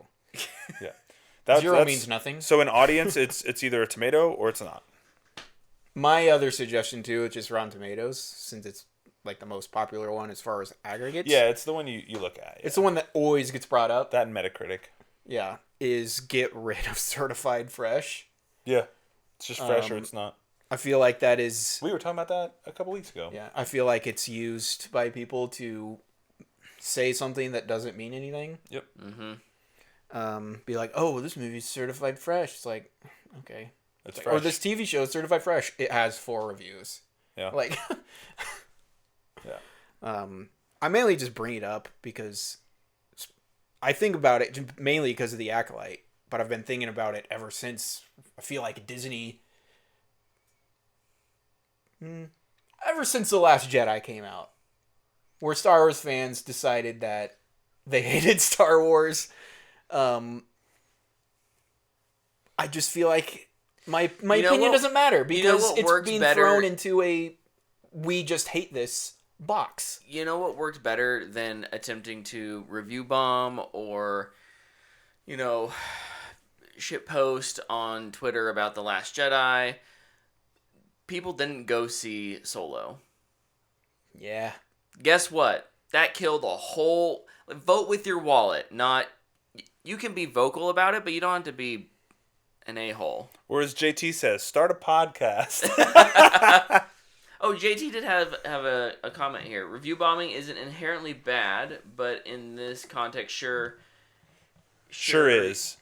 S1: Yeah.
S3: 0 means nothing.
S1: So in audience, it's either a tomato or it's not.
S3: My other suggestion too, which is Rotten Tomatoes, since it's like the most popular one as far as aggregates.
S1: Yeah, it's the one you look at. Yeah.
S3: It's the one that always gets brought up.
S1: That and Metacritic.
S3: Yeah, is get rid of certified fresh.
S1: Yeah, it's just fresh or it's not.
S3: I feel like that is...
S1: We were talking about that a couple weeks ago.
S3: Yeah, I feel like it's used by people to say something that doesn't mean anything.
S1: Yep.
S2: Mm-hmm.
S3: Be like, oh, this movie's certified fresh. It's like, okay.
S1: It's
S3: like,
S1: fresh.
S3: or this TV show is certified fresh. It has 4 reviews.
S1: Yeah.
S3: Like...
S1: Yeah.
S3: I mainly just bring it up because I think about it mainly because of the Acolyte, but I've been thinking about it ever since. I feel like Disney, ever since The Last Jedi came out, where Star Wars fans decided that they hated Star Wars. I just feel like my opinion doesn't matter because it's being thrown into a we just hate this box.
S2: You know what worked better than attempting to review bomb or, shit post on Twitter about The Last Jedi? People didn't go see Solo.
S3: Yeah.
S2: Guess what? That killed a whole... Vote with your wallet, not... You can be vocal about it, but you don't have to be an a-hole.
S1: Or as JT says, start a podcast.
S2: Oh, JT did have a comment here. Review bombing isn't inherently bad, but in this context, sure is.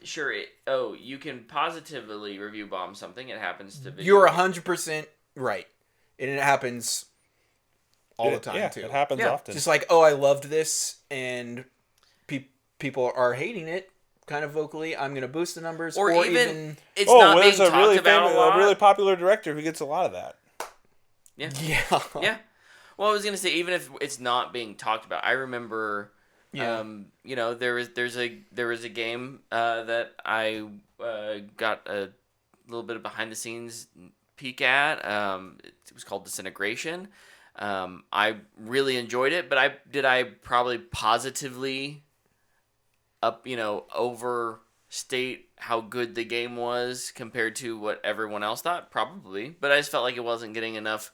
S2: Oh, you can positively review bomb something. It happens to be.
S3: You're 100% right. And it happens all the time, too.
S1: It happens often.
S3: Just like, oh, I loved this, and people are hating it, kind of vocally. I'm going to boost the numbers. Or even
S2: it's not being talked
S1: really
S2: about a lot.
S1: A really popular director who gets a lot of that.
S2: Yeah.
S3: Yeah.
S2: Well, I was gonna say even if it's not being talked about, I remember, there was a game that I got a little bit of behind the scenes peek at. It was called Disintegration. I really enjoyed it, but I probably positively overstate how good the game was compared to what everyone else thought? Probably. But I just felt like it wasn't getting enough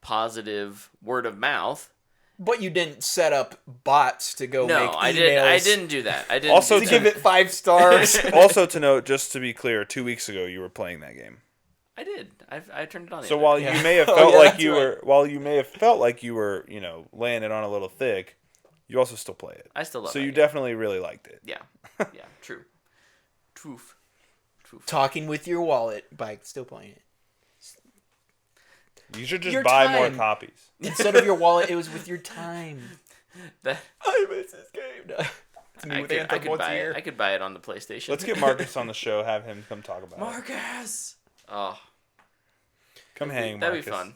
S2: positive word of mouth.
S3: But you didn't set up bots to go make emails.
S2: I didn't do that. I didn't
S1: also
S3: to give it 5 stars.
S1: Also to note, just to be clear, 2 weeks ago you were playing that game.
S2: I did. I turned it on.
S1: So while you may have felt like you were, laying it on a little thick, you also still play it.
S2: I still love it.
S1: So you definitely really liked it.
S2: Yeah. Yeah. True. Truth.
S3: Talking with your wallet by still playing it.
S1: You should just buy more copies.
S3: Instead of your wallet, it was with your time. I miss this game. No.
S2: I could buy it on the PlayStation.
S1: Let's get Marcus on the show. Have him come talk about
S2: Marcus! Oh.
S1: Come hang, Marcus.
S2: That'd be fun.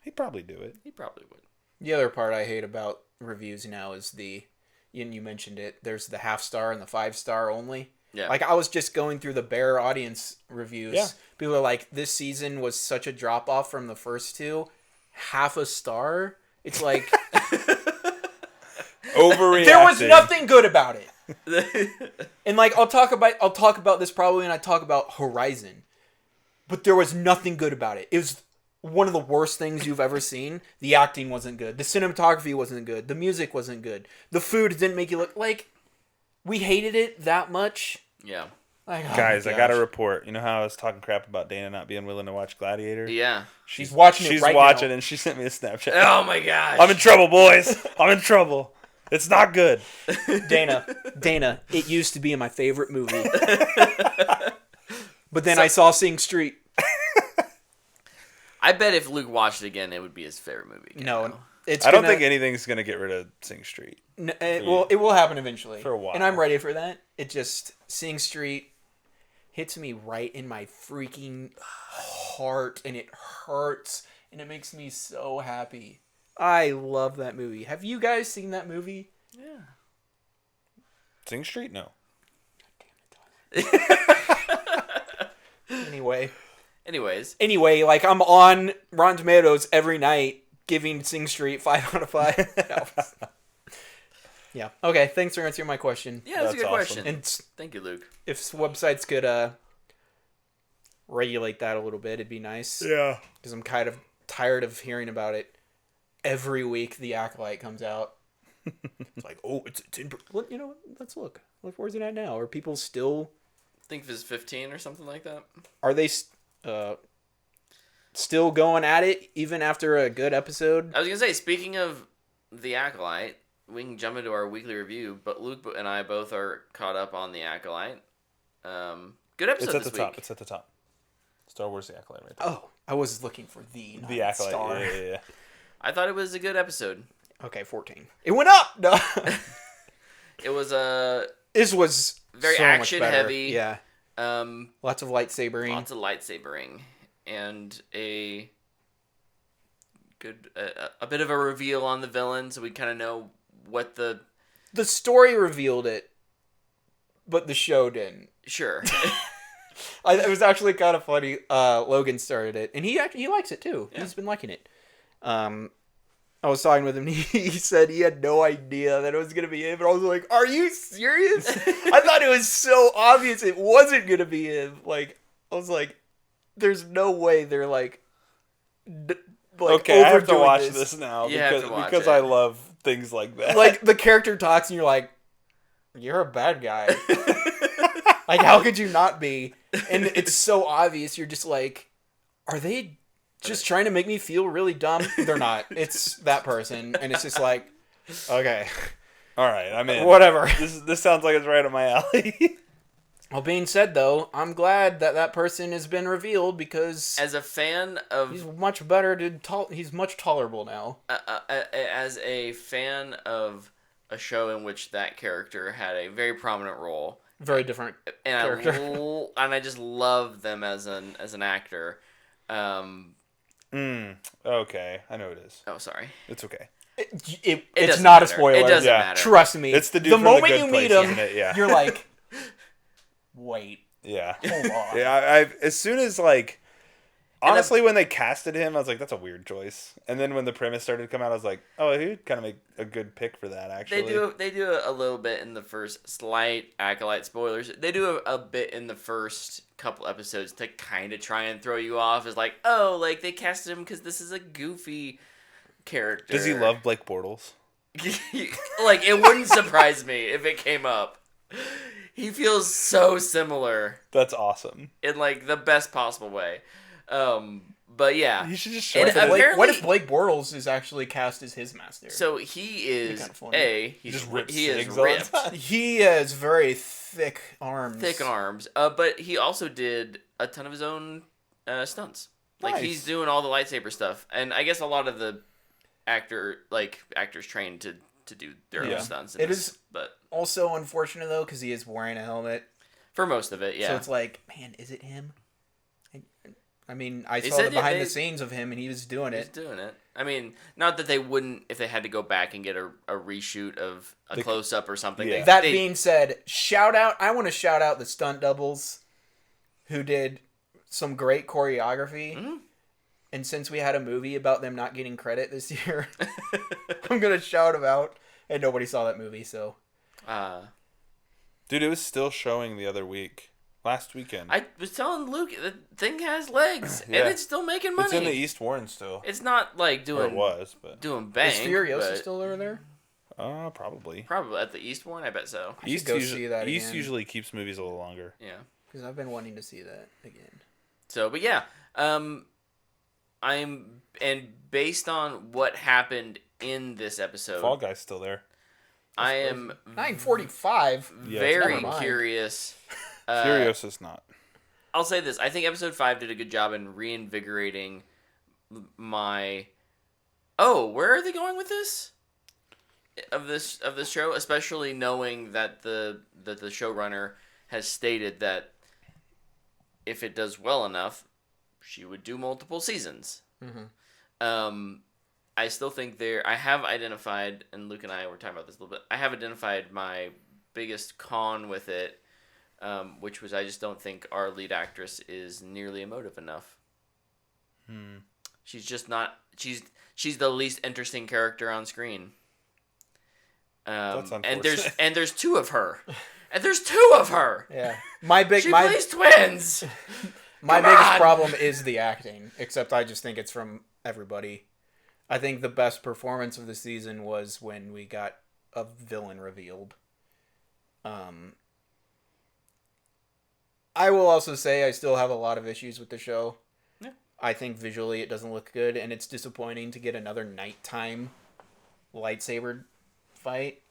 S1: He'd probably do it.
S2: He probably would.
S3: The other part I hate about reviews now is and you mentioned it, there's the 0.5 star and the 5 star only.
S2: Yeah.
S3: Like, I was just going through the Bear audience reviews.
S1: Yeah.
S3: People are like, this season was such a drop-off from the first two. 0.5 star? It's like...
S1: Overreacting.
S3: There was nothing good about it. And, like, I'll talk about this probably when I talk about Horizon. But there was nothing good about it. It was one of the worst things you've ever seen. The acting wasn't good. The cinematography wasn't good. The music wasn't good. The food didn't make you look... Like... We hated it that much.
S2: Yeah.
S3: Like,
S1: guys, I got a report. You know how I was talking crap about Dana not being willing to watch Gladiator?
S2: Yeah.
S3: She's watching it right now.
S1: She's watching and she sent me a Snapchat.
S2: Oh my gosh.
S1: I'm in trouble, boys. I'm in trouble. It's not good.
S3: Dana, it used to be my favorite movie. But then I saw Sing Street.
S2: I bet if Luke watched it again, it would be his favorite movie again.
S3: No.
S1: I don't think anything's going to get rid of Sing Street.
S3: It will happen eventually.
S1: For a while.
S3: And I'm ready for that. It just, Sing Street hits me right in my freaking heart, and it hurts, and it makes me so happy. I love that movie. Have you guys seen that movie?
S2: Yeah.
S1: Sing Street? No.
S3: Anyway, like, I'm on Rotten Tomatoes every night giving Sing Street 5 out of 5. Yeah. Okay, thanks for answering my question.
S2: Yeah, that's a good question.
S3: And
S2: thank you, Luke.
S3: if websites could regulate that a little bit, it'd be nice.
S1: Yeah.
S3: Because I'm kind of tired of hearing about it every week. The Acolyte comes out. It's like, oh, it's in. Well, let's look. Look, where's it at now? Are people still?
S2: I think it's 15 or something like that.
S3: Are they still going at it even after a good episode?
S2: I was gonna say, speaking of the Acolyte, we can jump into our weekly review. But Luke and I both are caught up on the Acolyte. Good episode this week.
S1: Top. It's at the top. Star Wars: The Acolyte, right there.
S3: Oh, I was looking for the
S1: Acolyte.
S3: star.
S1: Yeah.
S2: I thought it was a good episode.
S3: Okay, 14. It went up. No.
S2: It was
S3: This was
S2: very
S3: so much
S2: action
S3: better.
S2: heavy.
S3: Yeah. Lots of lightsabering.
S2: Lots of lightsabering, and a good a bit of a reveal on the villain, so we kind of know what the
S3: story revealed it, but the show didn't.
S2: Sure.
S3: It was actually kind of funny. Logan started it, and he likes it too. Yeah. He's been liking it. I was talking with him, and he said he had no idea that it was going to be him. And I was like, are you serious? I thought it was so obvious it wasn't going to be him. Like, I was like, there's no way they're like
S1: okay, I have to watch this now because I love things like that.
S3: Like, the character talks, and you're like, you're a bad guy. Like, how could you not be? And it's so obvious. You're just like, are they just trying to make me feel really dumb? They're not. It's that person, and it's just like, okay,
S1: all right, I'm in.
S3: Whatever.
S1: This sounds like it's right up my alley.
S3: Well, being said though, I'm glad that person has been revealed, because
S2: as a fan of,
S3: he's much better he's much tolerable now.
S2: As a fan of a show in which that character had a very prominent role,
S3: very different
S2: and
S3: character,
S2: and I just love them as an actor.
S1: Okay, I know it is.
S2: Oh, sorry.
S1: It's okay.
S3: It's not
S2: matter.
S3: a spoiler.
S2: It doesn't matter.
S3: Trust me.
S1: It's the dude
S3: the
S1: from
S3: moment
S1: The Good
S3: you
S1: Place,
S3: meet him,
S1: isn't it? Yeah.
S3: You're like, wait.
S1: Yeah.
S3: Hold on.
S1: Yeah. As soon as honestly, when they casted him, I was like, that's a weird choice. And then when the premise started to come out, I was like, oh, he would kind of make a good pick for that. Actually,
S2: they do a little bit in the first slight Acolyte spoilers. They do a bit in the first couple episodes to kind of try and throw you off as like, oh, like they casted him because this is a goofy character.
S1: Does he love Blake Bortles?
S2: Like, it wouldn't surprise me if it came up. He feels so similar.
S1: That's awesome.
S2: In like the best possible way. But yeah,
S1: You should just show
S2: And
S1: it.
S2: apparently-
S3: What if Blake Bortles is actually cast as his master?
S2: so he is
S3: kinda funny.
S2: he's
S1: Just rips
S2: he is
S1: cigs all the
S2: ripped,
S1: time.
S3: He has very thick arms.
S2: but he also did a ton of his own stunts. Like
S3: Nice.
S2: he's doing all the lightsaber stuff, and I guess a lot of the actors trained to do their
S1: Yeah.
S2: own stunts. in
S3: It
S2: this,
S3: is-
S2: but
S3: Also unfortunate though, because he is wearing a helmet.
S2: for most of it, yeah.
S3: So it's like, man, is it him? I mean, I
S2: They
S3: saw
S2: said
S3: the
S2: that
S3: behind
S2: they-
S3: the scenes of him, and he was doing
S2: He's
S3: it.
S2: doing it. I mean, not that they wouldn't if they had to go back and get a reshoot of a close up or something.
S1: Yeah.
S3: That being said, I want to shout out the stunt doubles who did some great choreography.
S2: Mhm.
S3: And since we had a movie about them not getting credit this year, I'm going to shout them out. And nobody saw that movie, so.
S1: Dude, it was still showing the other week. Last weekend.
S2: I was telling Luke the thing has legs
S1: Yeah.
S2: and it's still making money.
S1: It's in the East Warren still.
S2: It's not like
S1: Or
S2: doing
S1: it was, but
S2: doing bank.
S3: Is Furiosa
S2: but
S3: still over there?
S1: probably.
S2: probably at the East one. I bet so.
S3: I should go see that
S1: East
S3: again.
S1: usually keeps movies a little longer.
S2: Yeah.
S3: Because I've been wanting to see that again.
S2: So, but yeah, based on what happened in this episode,
S1: Fall Guy's still there.
S2: I am
S3: 9:45.
S1: Yeah,
S2: very
S3: never mind.
S2: curious.
S1: Furiosa's not.
S2: I'll say this: I think episode 5 did a good job in reinvigorating my. Oh, where are they going with this? Of this show, especially knowing that the showrunner has stated that if it does well enough, she would do multiple seasons.
S3: Mm-hmm.
S2: I still think I have identified, and Luke and I were talking about this a little bit. I have identified my biggest con with it. Which was I just don't think our lead actress is nearly emotive enough. She's just not. She's the least interesting character on screen.
S1: That's
S2: and there's two of her, and there's two of her.
S3: Yeah.
S2: She plays twins.
S3: My
S2: Come
S3: biggest
S2: on!
S3: problem is the acting, except I just think it's from everybody. I think the best performance of the season was when we got a villain revealed. I will also say I still have a lot of issues with the show.
S2: Yeah.
S3: I think visually it doesn't look good, and it's disappointing to get another nighttime lightsaber fight.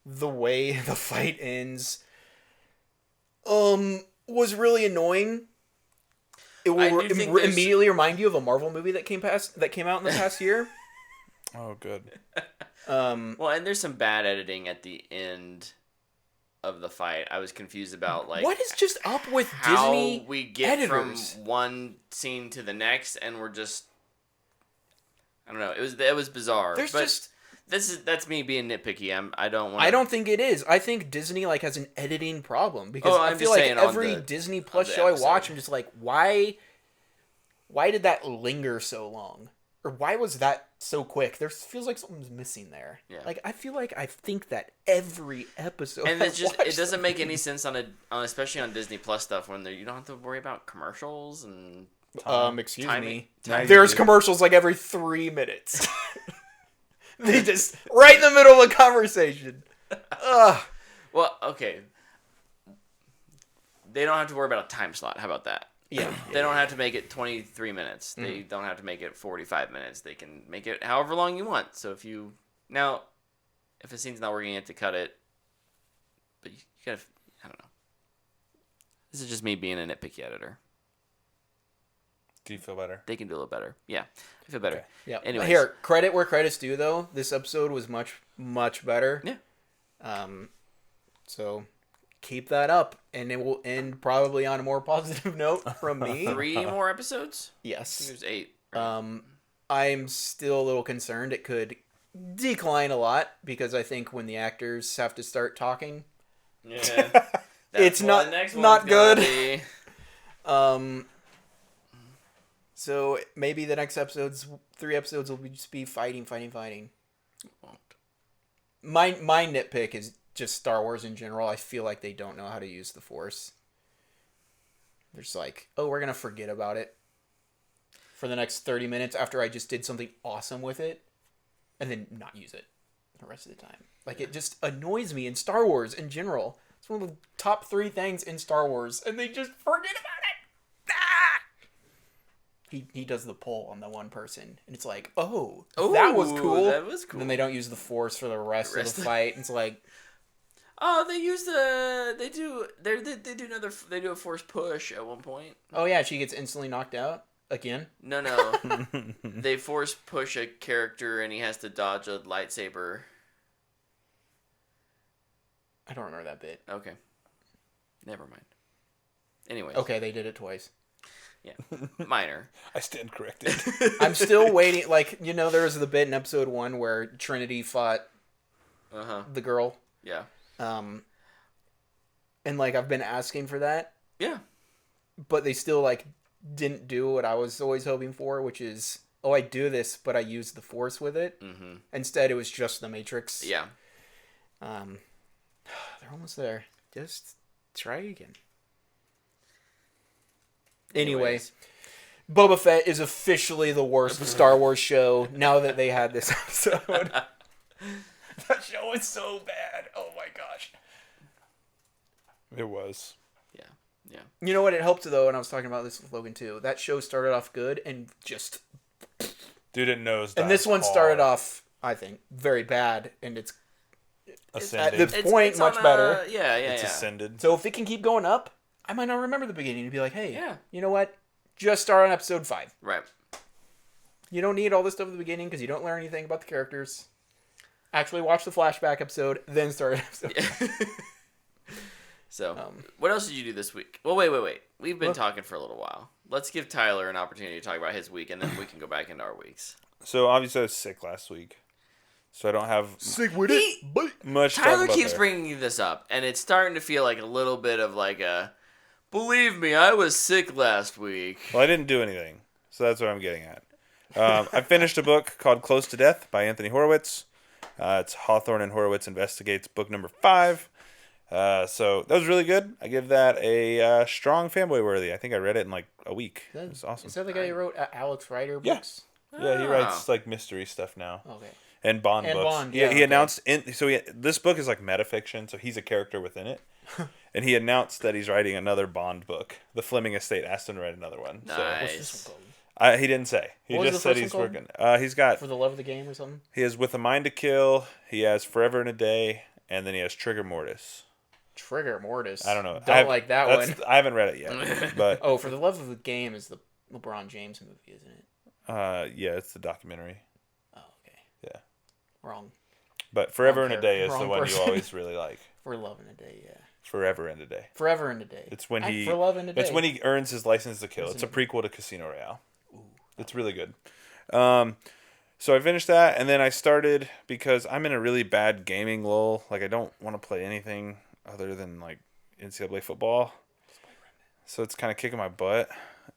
S3: The way the fight ends was really annoying. It will
S2: I do think there's-
S3: immediately remind you of a Marvel movie that came out in the past year.
S1: Oh, good.
S2: Well, and there's some bad editing at the end of the fight. I was confused about
S3: what is just up with
S2: how
S3: Disney
S2: we get
S3: editors?
S2: from one scene to the next, and we're just I don't know. It was bizarre.
S3: There's
S2: but
S3: just
S2: that's me being nitpicky. I don't want.
S3: I don't think it is. I think Disney has an editing problem because
S2: Oh,
S3: I
S2: I'm
S3: feel
S2: just
S3: like
S2: saying on
S3: every
S2: the-
S3: Disney Plus
S2: the
S3: show I
S2: episode.
S3: watch, I'm just like, why did that linger so long? Or why was that so quick? There feels like something's missing there.
S2: Yeah.
S3: Like I feel like I think that every episode.
S2: And
S3: I've
S2: it's just
S3: watched
S2: it doesn't make any sense on especially on Disney Plus stuff when you don't have to worry about commercials and
S3: excuse
S2: timing.
S3: me.
S1: Now you
S3: There's
S1: do.
S3: commercials like every 3 minutes. They just right in the middle of a conversation. Ugh.
S2: Well, okay. They don't have to worry about a time slot. How about that?
S3: Yeah.
S2: They don't have to make it 23 minutes. They don't have to make it 45 minutes. They can make it however long you want. So if a scene's not working, you have to cut it. But you gotta, I don't know. This is just me being a nitpicky editor.
S1: Do you feel better?
S2: They can do a little better. Yeah, I feel better.
S1: Okay.
S3: Yeah.
S2: Anyways.
S3: Here, credit where credit's due, though. This episode was much, much better.
S2: Yeah.
S3: So keep that up, and it will end probably on a more positive note from me.
S2: 3 more episodes? I think
S3: Yes.
S2: there's 8. Right?
S3: I'm still a little concerned it could decline a lot because I think when the actors have to start talking,
S2: Yeah.
S3: It's
S2: what
S3: not-
S2: the next
S3: not
S2: one's gonna
S3: good.
S2: be.
S3: So maybe the next 3 episodes will just be fighting.
S2: Won't.
S3: My nitpick is just Star Wars in general. I feel like they don't know how to use the Force. They're just like, oh, we're gonna forget about it for the next 30 minutes after I just did something awesome with it, and then not use it the rest of the time. Like it just annoys me in Star Wars in general. It's one of the top 3 things in Star Wars, and they just forget about it. Ah! He does the pull on the one person, and it's like, oh, that was cool.
S2: That was cool.
S3: And then they don't use the Force for the rest of the fight. It's like,
S2: oh, they do a Force push at one point.
S3: oh yeah, she gets instantly knocked out again.
S2: No. They Force push a character, and he has to dodge a lightsaber.
S3: I don't remember that bit.
S2: Okay, never mind. Anyway.
S3: Okay, they did it twice.
S2: Yeah, minor.
S1: I stand corrected.
S3: I'm still waiting. Like, there was the bit in episode 1 where Trinity fought the girl.
S2: Yeah.
S3: And like I've been asking for that.
S2: Yeah.
S3: But they still like didn't do what I was always hoping for, which is, oh, I do this, but I use the Force with it. Mm-hmm. Instead, it was just the Matrix.
S2: Yeah.
S3: They're almost there. Just try again. Anyway, Boba Fett is officially the worst Star Wars show now that they had this episode. That show is so bad. Oh my gosh.
S1: It was.
S2: Yeah.
S3: You know what? It helped though, and I was talking about this with Logan too. That show started off good and just...
S1: Dude, it knows.
S3: And this one started off, I think, very bad, and it's
S1: ascended.
S3: at this point much better.
S2: Yeah.
S1: It's ascended.
S3: So if it can keep going up, I might not remember the beginning and be like, hey,
S2: yeah,
S3: you know what? Just start on episode 5.
S2: Right.
S3: You don't need all this stuff at the beginning because you don't learn anything about the characters. Actually watch the flashback episode, then start an episode 5.
S2: So, what else did you do this week? Well, wait. We've been talking for a little while. Let's give Tyler an opportunity to talk about his week, and then we can go back into our weeks.
S1: So, obviously, I was sick last week. So, I don't have much to talk
S2: Tyler
S1: about
S2: keeps
S1: there.
S2: bringing this up, and it's starting to feel like a little bit of like a, believe me, I was sick last week.
S1: Well, I didn't do anything. So, that's what I'm getting at. I finished a book called Close to Death by Anthony Horowitz. It's Hawthorne and Horowitz Investigates, book number 5. So that was really good. I give that a strong fanboy worthy. I think I read it in like a week. It was awesome.
S3: Is that the guy who wrote Alex Rider
S1: Yeah.
S3: books?
S1: Yeah, he writes like mystery stuff now.
S3: Okay.
S1: And Bond books.
S3: Bond,
S1: He
S3: okay.
S1: announced this book is like metafiction, so he's a character within it. And he announced that he's writing another Bond book. The Fleming estate asked him to write another one.
S2: Nice.
S3: What's this one called?
S1: He didn't say. He
S3: What was
S1: just
S3: the
S1: said
S3: first
S1: he's
S3: one
S1: working. He's got
S3: For the Love of the Game or something?
S1: he has With a Mind to Kill, he has Forever in a Day, and then he has Trigger Mortis.
S3: Trigger Mortis.
S1: I don't know.
S3: Don't like that one.
S1: I haven't read it yet. But
S3: Oh, For the Love of the Game is the LeBron James movie, isn't it?
S1: yeah, it's the documentary.
S3: Oh, okay.
S1: Yeah.
S3: Wrong.
S1: But Forever
S3: Wrong
S1: in a Day is
S3: wrong
S1: the one
S3: person.
S1: you always really like.
S3: For Love in a Day, yeah.
S1: Forever in a Day.
S3: Forever in a Day.
S1: It's when he
S3: For Love in a Day.
S1: It's when he earns his license to kill. It's a prequel to Casino Royale.
S3: Ooh.
S1: It's really good. So I finished that, and then I started because I'm in a really bad gaming lull. Like I don't want to play anything other than like NCAA football. So it's kind of kicking my butt.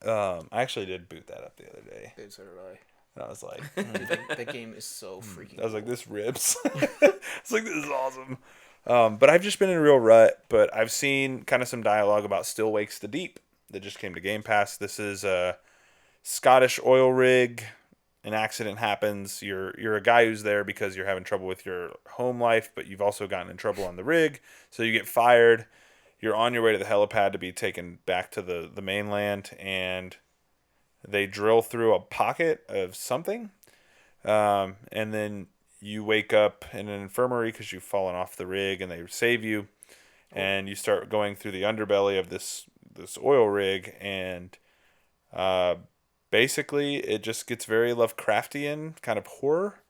S1: I actually did boot that up the other day.
S3: Dude, so did I.
S1: And I was like,
S3: Dude, that game is so freaking
S1: I was like,
S3: cool.
S1: this rips. It's like, this is awesome. But I've just been in a real rut. But I've seen kind of some dialogue about Still Wakes the Deep that just came to Game Pass. This is a Scottish oil rig. An accident happens. You're a guy who's there because you're having trouble with your home life, but you've also gotten in trouble on the rig. So you get fired. You're on your way to the helipad to be taken back to the mainland, and they drill through a pocket of something. And then you wake up in an infirmary because you've fallen off the rig, and they save you. And you start going through the underbelly of this oil rig, and basically it just gets very Lovecraftian kind of horror.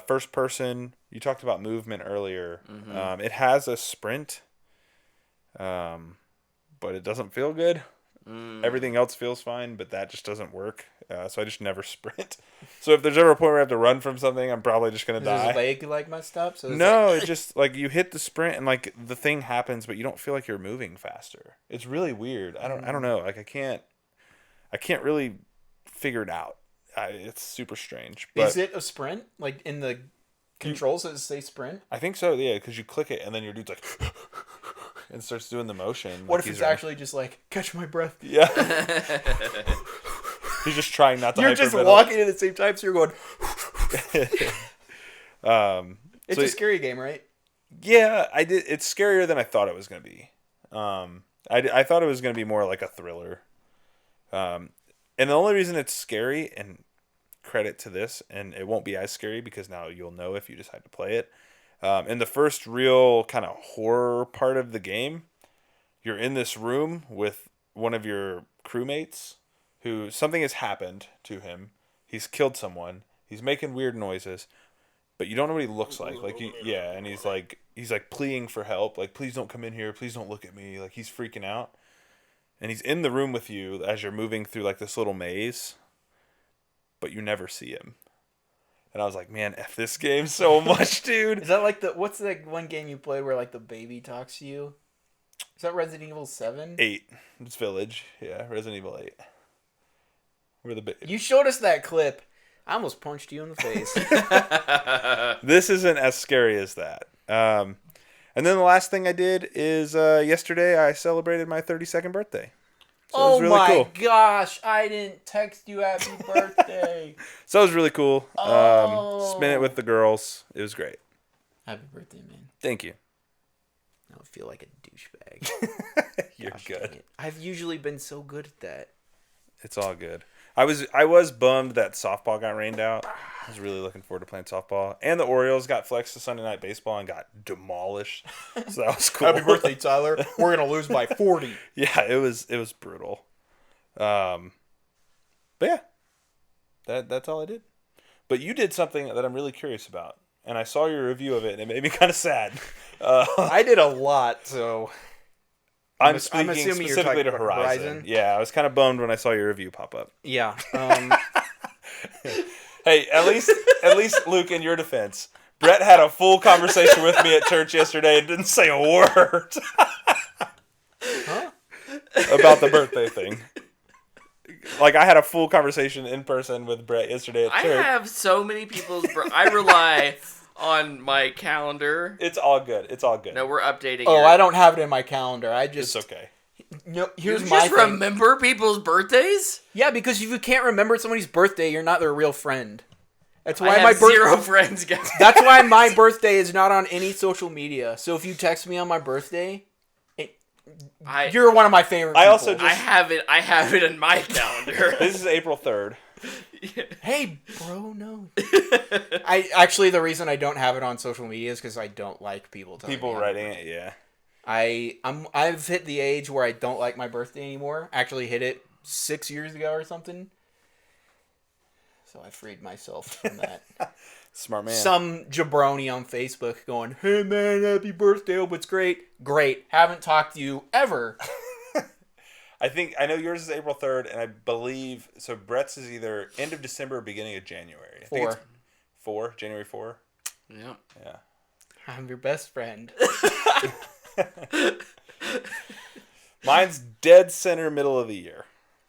S1: First person. You talked about movement earlier. Mm-hmm. It has a sprint, but it doesn't feel good. Everything else feels fine, but that just doesn't work. So I just never sprint. So if there's ever a point where I have to run from something, I'm probably just gonna die.
S3: Is his leg like messed up? So
S1: No, it just like you hit the sprint and like the thing happens, but you don't feel like you're moving faster. It's really weird. I don't know. Like I can't really figure it out. It's super strange. But
S3: is it a sprint? Like in the controls, does it say sprint?
S1: I think so. Yeah, because you click it and then your dude's like and starts doing the motion.
S3: What
S1: like
S3: if it's actually just like catch my breath?
S1: Yeah. He's just trying not to.
S3: You're just
S1: hyperventilate.
S3: walking at the same time, so you're going.
S1: It's
S3: It's a scary game, right?
S1: Yeah, I did. It's scarier than I thought it was going to be. I thought it was going to be more like a thriller. And the only reason it's scary, and credit to this, and it won't be as scary because now you'll know if you decide to play it. In the first real kind of horror part of the game, you're in this room with one of your crewmates who something has happened to him. He's killed someone. He's making weird noises, but you don't know what he looks like. And he's like pleading for help. Like, please don't come in here. Please don't look at me. Like, he's freaking out. And he's in the room with you as you're moving through like this little maze, but you never see him. And I was like, man, F this game so much, dude.
S3: Is that like what's that one game you play where like the baby talks to you? Is that Resident Evil 7?
S1: 8. It's Village. Yeah, Resident Evil 8. Where the
S3: You showed us that clip. I almost punched you in the face.
S1: This isn't as scary as that. And then the last thing I did is yesterday I celebrated my 32nd birthday. So it was really cool.
S3: Gosh, I didn't text you happy birthday.
S1: So it was really cool.
S3: Oh.
S1: Spent it with the girls. It was great.
S3: Happy birthday, man.
S1: Thank you.
S3: I don't feel like a douchebag.
S1: You're good.
S3: I've usually been so good at that.
S1: It's all good. I was bummed that softball got rained out. I was really looking forward to playing softball. And the Orioles got flexed to Sunday Night Baseball and got demolished. So that was cool.
S3: Happy birthday, Tyler. We're going to lose by 40.
S1: Yeah, it was brutal. But yeah. That's all I did. But you did something that I'm really curious about. And I saw your review of it and it made me kind of sad.
S3: I did a lot, so
S1: I'm speaking
S3: assuming you're
S1: specifically
S3: talking
S1: to
S3: about
S1: Horizon. Yeah, I was kind of bummed when I saw your review pop up.
S3: Yeah.
S1: Hey, at least Luke, in your defense, Brett had a full conversation with me at church yesterday and didn't say a word about the birthday thing. Like, I had a full conversation in person with Brett yesterday at church.
S2: I have so many people's... I rely on my calendar.
S1: It's all good. It's all good.
S2: No, we're updating.
S3: I don't have it in my calendar. I just...
S1: It's okay.
S3: No, here's
S2: you
S3: my
S2: just
S3: thing.
S2: remember people's birthdays?
S3: Yeah, because if you can't remember somebody's birthday, you're not their real friend. That's
S2: I
S3: why
S2: have zero friends, guys.
S3: That's why my birthday is not on any social media. So if you text me on my birthday, you're one of my favorite people.
S2: I have it in my calendar.
S1: This is April 3rd.
S3: Hey, bro, no. The reason I don't have it on social media is because I don't like people
S1: writing it. Yeah.
S3: I've hit the age where I don't like my birthday anymore. Actually hit it 6 years ago or something. So I freed myself from that.
S1: Smart man.
S3: Some jabroni on Facebook going, "Hey man, happy birthday, hope it's great." Great. Haven't talked to you ever.
S1: I know yours is April 3rd, and I believe so. Brett's is either end of December or beginning of January. I think it's 4, January 4.
S2: Yeah.
S1: Yeah.
S3: I'm your best friend.
S1: Mine's dead center middle of the year.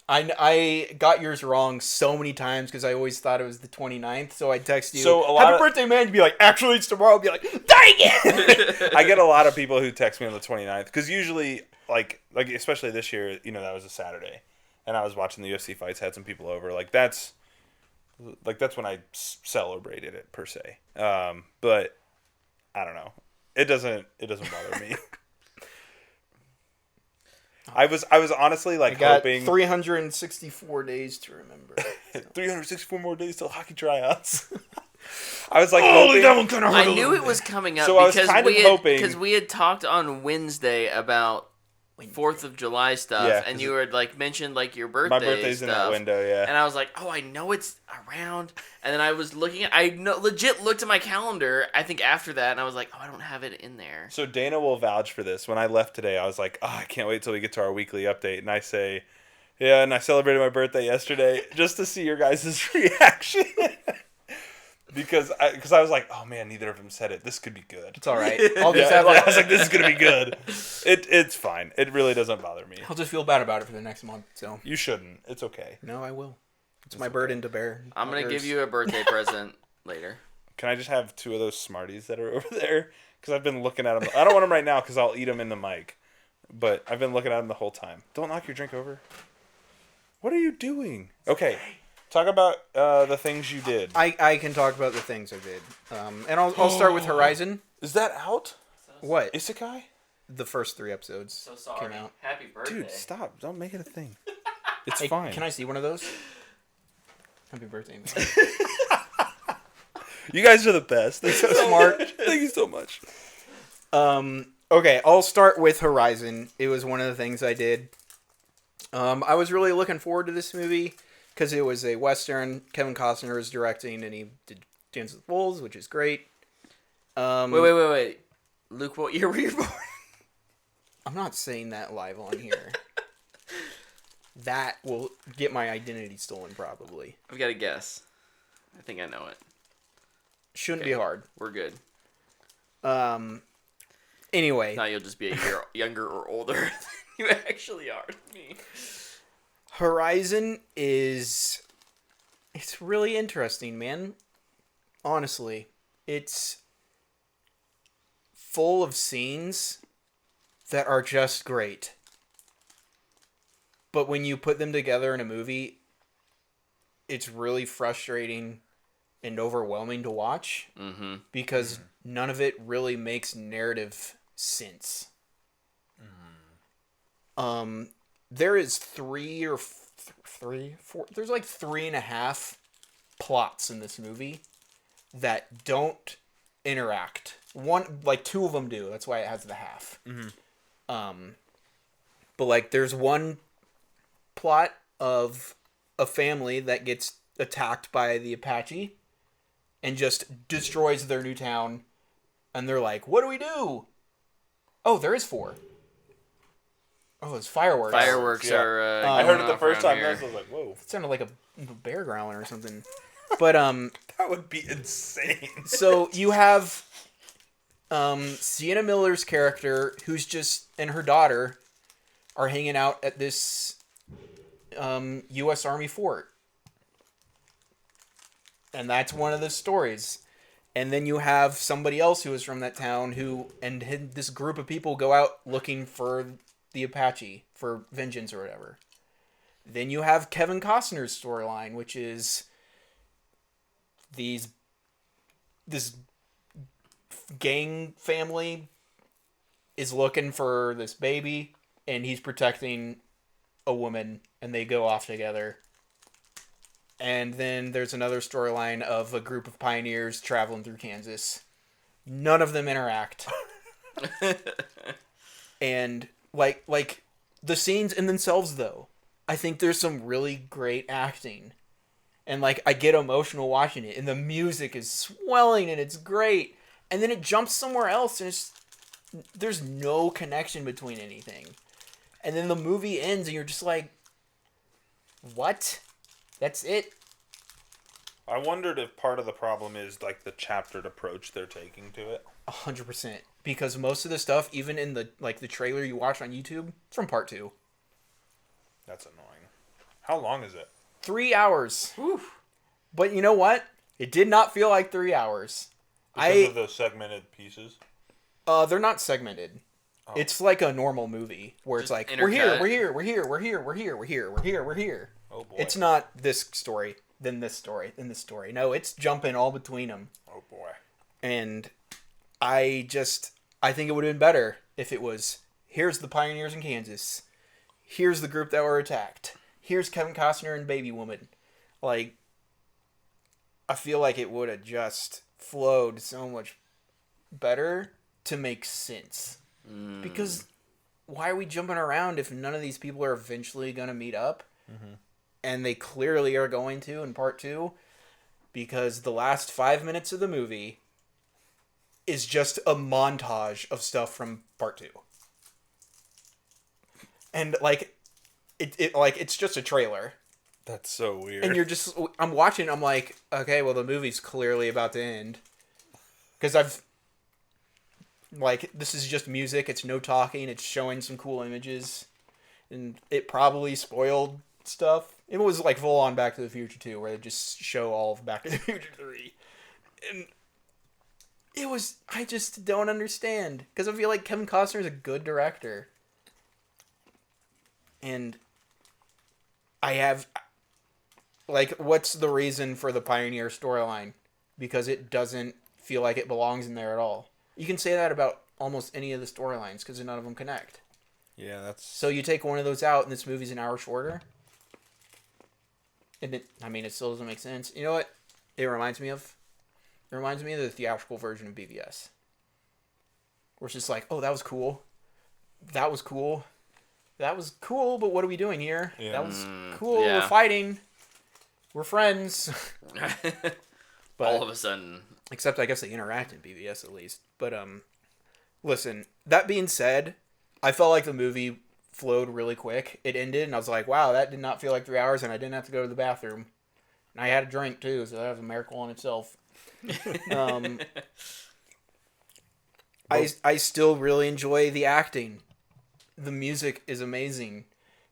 S3: I got yours wrong so many times because I always thought it was the 29th, so I'd text you,
S1: happy
S3: birthday, man. You'd be like, actually, it's tomorrow. I'd be like, dang it!
S1: I get a lot of people who text me on the 29th because usually, like especially this year, that was a Saturday, and I was watching the UFC fights, had some people over. That's when I celebrated it, per se. But I don't know. It doesn't bother me. I was honestly hoping
S3: 364 days to remember.
S1: 364 more days till hockey tryouts. I was hoping
S3: that one kind of hurt.
S2: I knew it was coming up
S1: so
S2: because we had talked on Wednesday about 4th of July stuff, and you had mentioned your birthday.
S1: My birthday's
S2: stuff,
S1: in that window, yeah.
S2: And I was like, oh, I know it's around. And then I was looking legit looked at my calendar. I think after that, and I was like, oh, I don't have it in there.
S1: So Dana will vouch for this. When I left today, I was like, oh, I can't wait till we get to our weekly update, and I say, yeah, and I celebrated my birthday yesterday just to see your guys' reaction. Because I was like, oh man, neither of them said it. This could be good.
S3: It's all right.
S1: I was like, this is gonna be good. It's fine. It really doesn't bother me.
S3: I'll just feel bad about it for the next month. So
S1: you shouldn't. It's okay.
S3: No, I will. It's my burden to bear.
S2: I'm gonna give you a birthday present later.
S1: Can I just have 2 of those Smarties that are over there? Because I've been looking at them. I don't want them right now because I'll eat them in the mic. But I've been looking at them the whole time. Don't knock your drink over. What are you doing? Okay. Talk about the things you did.
S3: I can talk about the things I did. And I'll start with Horizon.
S1: Is that out?
S3: What?
S1: Isekai?
S3: The first 3 episodes
S2: So sorry.
S3: came out.
S2: Happy birthday.
S1: Dude, stop. Don't make it a thing. It's
S3: Hey,
S1: fine.
S3: can I see one of those? Happy birthday, man.
S1: You guys are the best. They're so
S3: smart.
S1: Thank you so much.
S3: Okay, I'll start with Horizon. It was one of the things I did. I was really looking forward to this movie because it was a Western. Kevin Costner was directing, and he did Dance with Wolves, which is great.
S2: Wait. Luke, what year were you born?
S3: I'm not saying that live on here. That will get my identity stolen, probably.
S2: I've got a guess. I think I know it.
S3: Shouldn't be hard.
S2: We're good.
S3: Anyway.
S2: Now you'll just be a year younger or older than you actually are to me.
S3: Horizon is... It's really interesting, man. Honestly. It's full of scenes that are just great. But when you put them together in a movie, it's really frustrating and overwhelming to watch.
S2: Mm-hmm.
S3: Because none of it really makes narrative sense. There is 3 or 4... There's like 3.5 plots in this movie that don't interact. 2 of them do. That's why it has the half. But like there's one plot of a family that gets attacked by the Apache and just destroys their new town, and they're like, what do we do? Oh, there is 4. Oh, it's fireworks.
S2: Fireworks are
S1: I heard it the
S2: off
S1: first
S2: around
S1: time.
S2: here.
S1: I was like, whoa.
S3: It sounded like a bear growling or something. But
S1: That would be insane.
S3: so you have Sienna Miller's character, who's just, and her daughter are hanging out at this U.S. Army fort. And that's one of the stories. And then you have somebody else who is from that town this group of people go out looking for the Apache for vengeance or whatever. Then you have Kevin Costner's storyline, which is this gang family is looking for this baby, and he's protecting a woman, and they go off together. And then there's another storyline of a group of pioneers traveling through Kansas. None of them interact. And like the scenes in themselves, though, I think there's some really great acting. And like I get emotional watching it, and the music is swelling and it's great. And then it jumps somewhere else, and there's no connection between anything. And then the movie ends, and you're just like, what? That's it?
S1: I wondered if part of the problem is like the chaptered approach they're taking to it.
S3: 100%. Because most of the stuff, even in the trailer you watch on YouTube, it's from part 2.
S1: That's annoying. How long is it?
S3: 3 hours.
S2: Oof.
S3: But you know what? It did not feel like 3 hours.
S1: Because of those segmented pieces?
S3: They're not segmented.
S1: Oh.
S3: It's like a normal movie where
S2: Just
S3: it's like,
S2: intercut.
S3: we're here.
S1: Oh boy.
S3: It's not this story, then this story, then this story. No, it's jumping all between them.
S1: Oh boy.
S3: And I think it would have been better if it was, here's the pioneers in Kansas. Here's the group that were attacked. Here's Kevin Costner and Baby Woman. Like, I feel like it would have just flowed so much better to make sense. Because why are we jumping around if none of these people are eventually going to meet up? Mm-hmm. And they clearly are going to in part 2. Because the last 5 minutes of the movie is just a montage of stuff from part 2. And like it's just a trailer.
S1: That's so weird.
S3: And I'm watching, I'm like, okay, well the movie's clearly about to end. Cuz this is just music, it's no talking, it's showing some cool images. And it probably spoiled stuff. It was like full on Back to the Future 2, where they just show all of Back to the Future 3. And I just don't understand. Because I feel like Kevin Costner is a good director. And what's the reason for the Pioneer storyline? Because it doesn't feel like it belongs in there at all. You can say that about almost any of the storylines because none of them connect.
S1: Yeah, that's...
S3: So you take one of those out, and this movie's an hour shorter. And it still doesn't make sense. You know what? It reminds me of the theatrical version of BVS. Where it's just like, oh, that was cool. That was cool. That was cool, but what are we doing here? Yeah. That was cool. Yeah. We're fighting. We're friends.
S2: But, all of a sudden.
S3: Except I guess they interact in BVS at least. But listen, that being said, I felt like the movie flowed really quick. It ended, and I was like, wow, that did not feel like 3 hours, and I didn't have to go to the bathroom. And I had a drink, too, so that was a miracle in itself. I still really enjoy the acting. The music is amazing.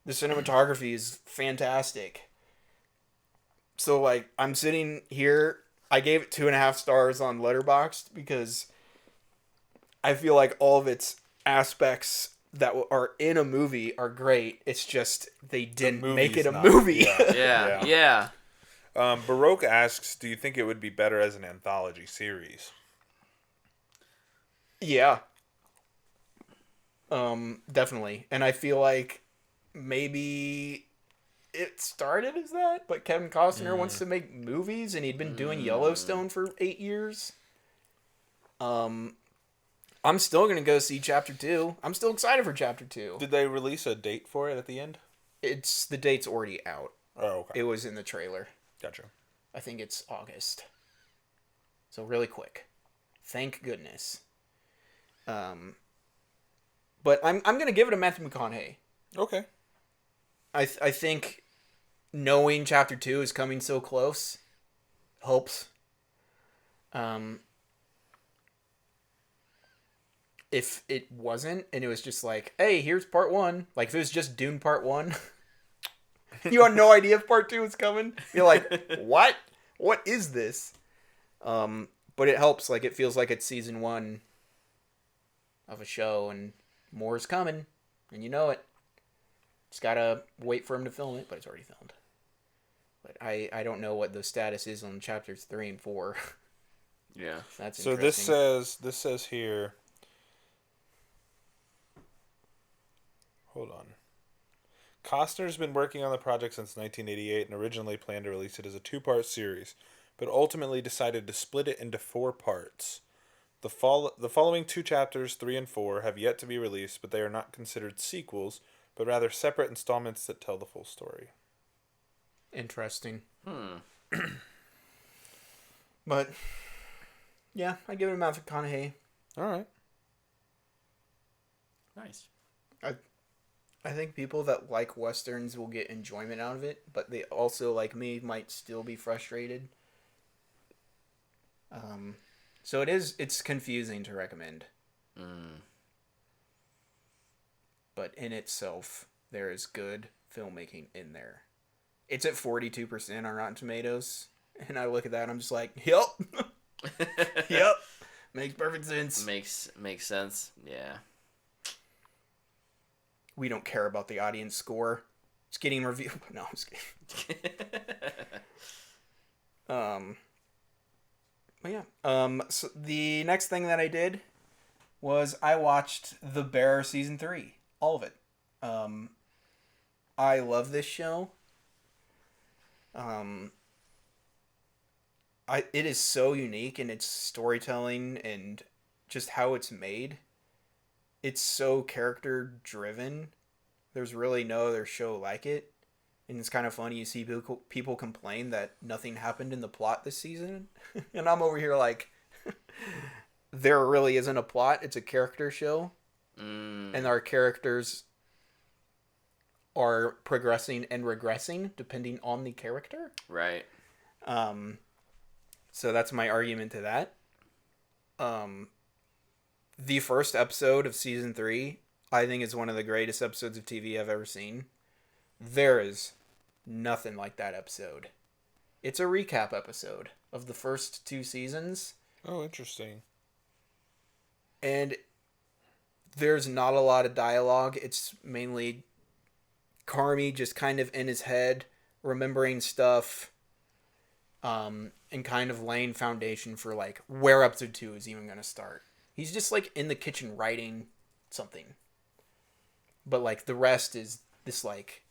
S3: The cinematography is fantastic. So, like, I'm sitting here. I gave it 2.5 stars on Letterboxd because I feel like all of its aspects that are in a movie are great. It's just they didn't make it a movie.
S2: Yeah.
S1: Baroque asks, do you think it would be better as an anthology series?
S3: Yeah. Definitely. And I feel like maybe it started as that, but Kevin Costner wants to make movies, and he'd been doing Yellowstone for 8 years. I'm still going to go see Chapter 2. I'm still excited for Chapter 2.
S1: Did they release a date for it at the end?
S3: The date's already out.
S1: Oh, okay.
S3: It was in the trailer.
S1: Gotcha.
S3: I think it's August. So really quick. Thank goodness. But I'm going to give it a Matthew McConaughey.
S1: Okay.
S3: I think knowing Chapter 2 is coming so close helps. If it wasn't, and it was just like, hey, here's part 1. Like, if it was just Dune part 1, you had no idea if part 2 was coming. You're like, what? What is this? But it helps. Like, it feels like it's season 1 of a show, and more is coming, and you know it. Just gotta wait for him to film it, but it's already filmed. But I don't know what the status is on chapters 3 and 4.
S2: Yeah,
S3: that's
S1: so
S3: interesting.
S1: this says here. Hold on. Costner's been working on the project since 1988 and originally planned to release it as a 2-part series, but ultimately decided to split it into 4 parts. The following 2 chapters, 3 and 4, have yet to be released, but they are not considered sequels, but rather separate installments that tell the full story.
S3: Interesting. But, yeah, I give it a Matthew McConaughey.
S1: All right.
S2: Nice.
S3: I think people that like Westerns will get enjoyment out of it, but they also, like me, might still be frustrated. So it's confusing to recommend. But in itself, there is good filmmaking in there. It's at 42% on Rotten Tomatoes, and I look at that and I'm just like, yep. Yep. Makes perfect sense.
S2: Makes sense. Yeah.
S3: We don't care about the audience score. It's getting reviewed. No, I'm just kidding. But yeah. So the next thing that I did was I watched The Bear season 3, all of it. I love this show. It is so unique in its storytelling and just how it's made. It's so character driven. There's really no other show like it. And it's kind of funny, you see people complain that nothing happened in the plot this season. And I'm over here like, there really isn't a plot. It's a character show. And our characters are progressing and regressing depending on the character.
S2: Right.
S3: So that's my argument to that. The first episode of season 3, I think, is one of the greatest episodes of TV I've ever seen. There is nothing like that episode. It's a recap episode of the first 2 seasons.
S1: Oh, interesting.
S3: And there's not a lot of dialogue. It's mainly Carmy just kind of in his head, remembering stuff, and kind of laying foundation for like where episode 2 is even going to start. He's just like in the kitchen writing something. But like the rest is this like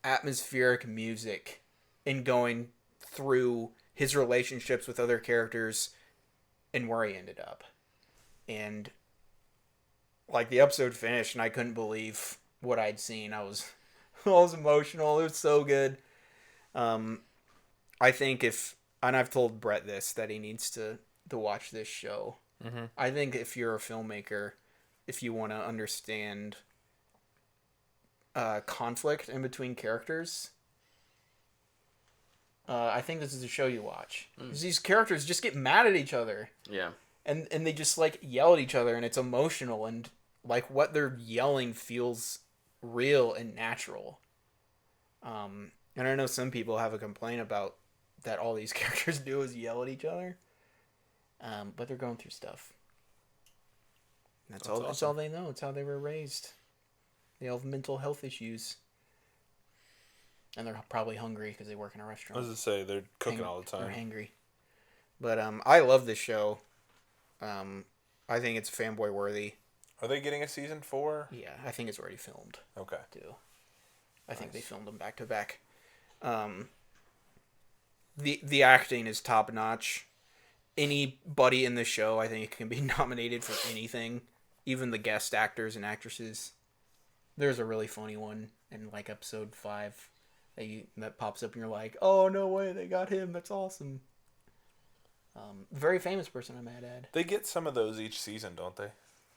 S3: atmospheric music and going through his relationships with other characters and where he ended up. And like the episode finished and I couldn't believe what I'd seen. I was emotional. It was so good. I think and I've told Brett this, that he needs to watch this show. Mm-hmm. I think if you're a filmmaker, if you want to understand conflict in between characters, I think this is a show you watch. Because these characters just get mad at each other.
S2: Yeah. And
S3: they just like yell at each other, and it's emotional, and like what they're yelling feels real and natural. And I know some people have a complaint about that all these characters do is yell at each other. But they're going through stuff. That's all. Awesome. That's all they know. It's how they were raised. They all have mental health issues, and they're probably hungry because they work in a restaurant.
S1: I was gonna say they're cooking all the time.
S3: They're hangry. But I love this show. I think it's fanboy worthy.
S1: Are they getting a season 4?
S3: Yeah, I think it's already filmed.
S1: Okay.
S3: Too. I think they filmed them back to back. The acting is top notch. Anybody in the show, I think, can be nominated for anything. Even the guest actors and actresses. There's a really funny one in like episode 5 that pops up and you're like, oh no way, they got him. That's awesome. Very famous person, I might add.
S1: They get some of those each season, don't they?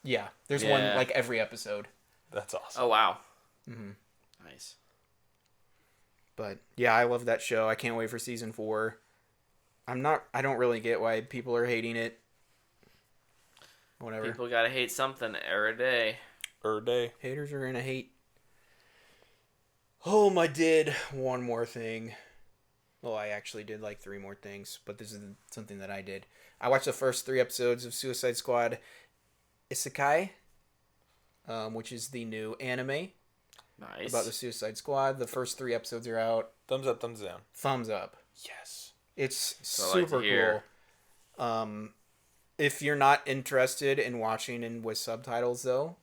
S3: Yeah, there's one like every episode.
S1: That's awesome.
S2: Oh wow.
S3: Mm-hmm.
S2: Nice.
S3: But yeah, I love that show. I can't wait for season 4. I don't really get why people are hating it. Whatever.
S2: People gotta hate something every day.
S3: Haters are gonna hate. I did one more thing. Well, I actually did like 3 more things, but this is something that I did. I watched the first 3 episodes of Suicide Squad Isekai, which is the new anime.
S2: Nice.
S3: About the Suicide Squad. The first 3 episodes are out.
S1: Thumbs up, thumbs down.
S3: Thumbs up.
S1: Yes.
S3: It's super cool. If you're not interested in watching with subtitles, though,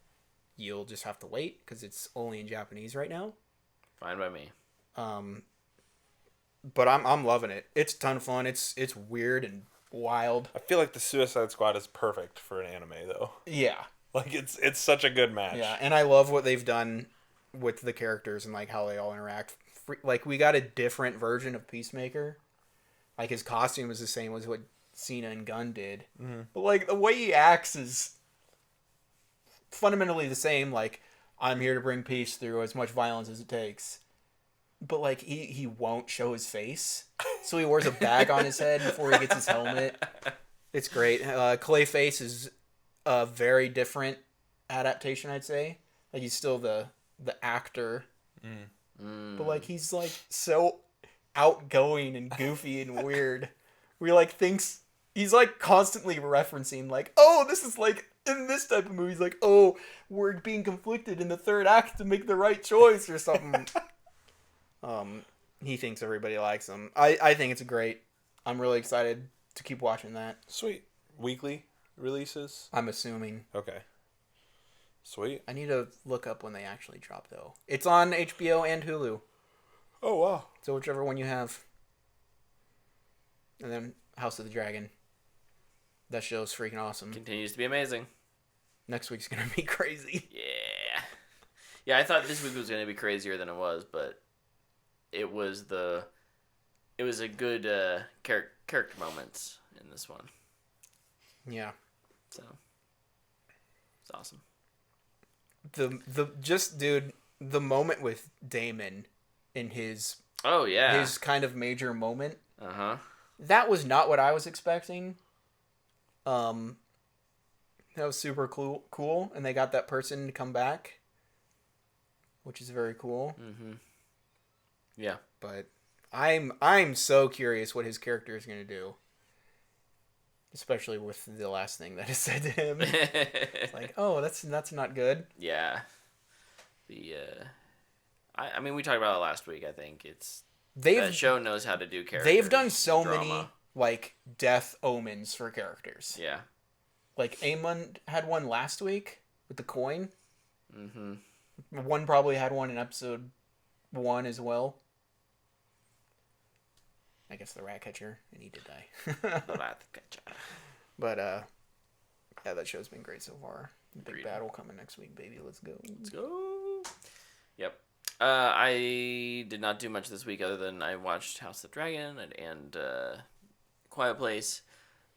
S3: you'll just have to wait because it's only in Japanese right now.
S2: Fine by me.
S3: But I'm loving it. It's a ton of fun. It's weird and wild.
S1: I feel like the Suicide Squad is perfect for an anime, though.
S3: Yeah.
S1: Like it's such a good match.
S3: Yeah, and I love what they've done with the characters and like how they all interact. Like we got a different version of Peacemaker. Like his costume is the same as what Cena and Gunn did, but like the way he acts is fundamentally the same. Like I'm here to bring peace through as much violence as it takes. But like he won't show his face, so he wears a bag on his head before he gets his helmet. It's great. Clayface is a very different adaptation, I'd say. Like he's still the actor, but like he's like so outgoing and goofy and weird. We like thinks he's like constantly referencing like, oh, this is like in this type of movie. He's like, oh, we're being conflicted in the 3rd act to make the right choice or something. He thinks everybody likes him. I think it's great. I'm really excited to keep watching that.
S1: Sweet. Weekly releases?
S3: I'm assuming.
S1: Okay. Sweet.
S3: I need to look up when they actually drop, though. It's on HBO and Hulu.
S1: Oh, wow.
S3: So whichever one you have. And then House of the Dragon. That show's freaking awesome.
S2: Continues to be amazing.
S3: Next week's going to be crazy.
S2: Yeah. Yeah, I thought this week was going to be crazier than it was, but it was a good character moments in this one.
S3: Yeah.
S2: So it's awesome.
S3: The moment with Damon in his his kind of major moment. That was not what I was expecting. That was super cool, and they got that person to come back, which is very cool.
S2: Yeah,
S3: but I'm so curious what his character is going to do, especially with the last thing that is said to him. It's like, oh, that's not good.
S2: Yeah, I mean, we talked about it last week. I think that show knows how to do characters.
S3: They've done so many like death omens for characters.
S2: Yeah,
S3: Like, Amon had one last week with the coin.
S2: Mm-hmm.
S3: One probably had one in episode 1 as well. I guess the rat catcher, and he did die.
S2: The rat catcher.
S3: But, yeah, that show's been great so far. Big
S2: Agreed.
S3: battle coming next week, baby. Let's go.
S2: Let's go. Yep. I did not do much this week other than I watched House of the Dragon and Quiet Place.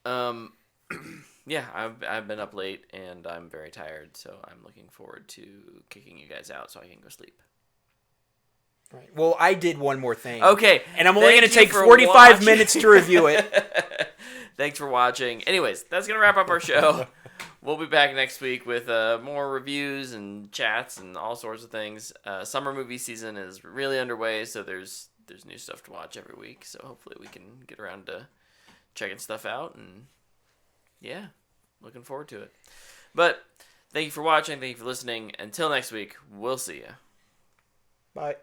S2: Yeah, I've been up late and I'm very tired, so I'm looking forward to kicking you guys out so I can go sleep.
S3: Right. Well, I did one more thing.
S2: Okay.
S3: And I'm only going to take 45 minutes to review it.
S2: Thanks for watching. Anyways, that's going to wrap up our show. We'll be back next week with more reviews and chats and all sorts of things. Summer movie season is really underway, so there's new stuff to watch every week. So hopefully we can get around to checking stuff out. And yeah, looking forward to it. But thank you for watching. Thank you for listening. Until next week, we'll see you.
S3: Bye.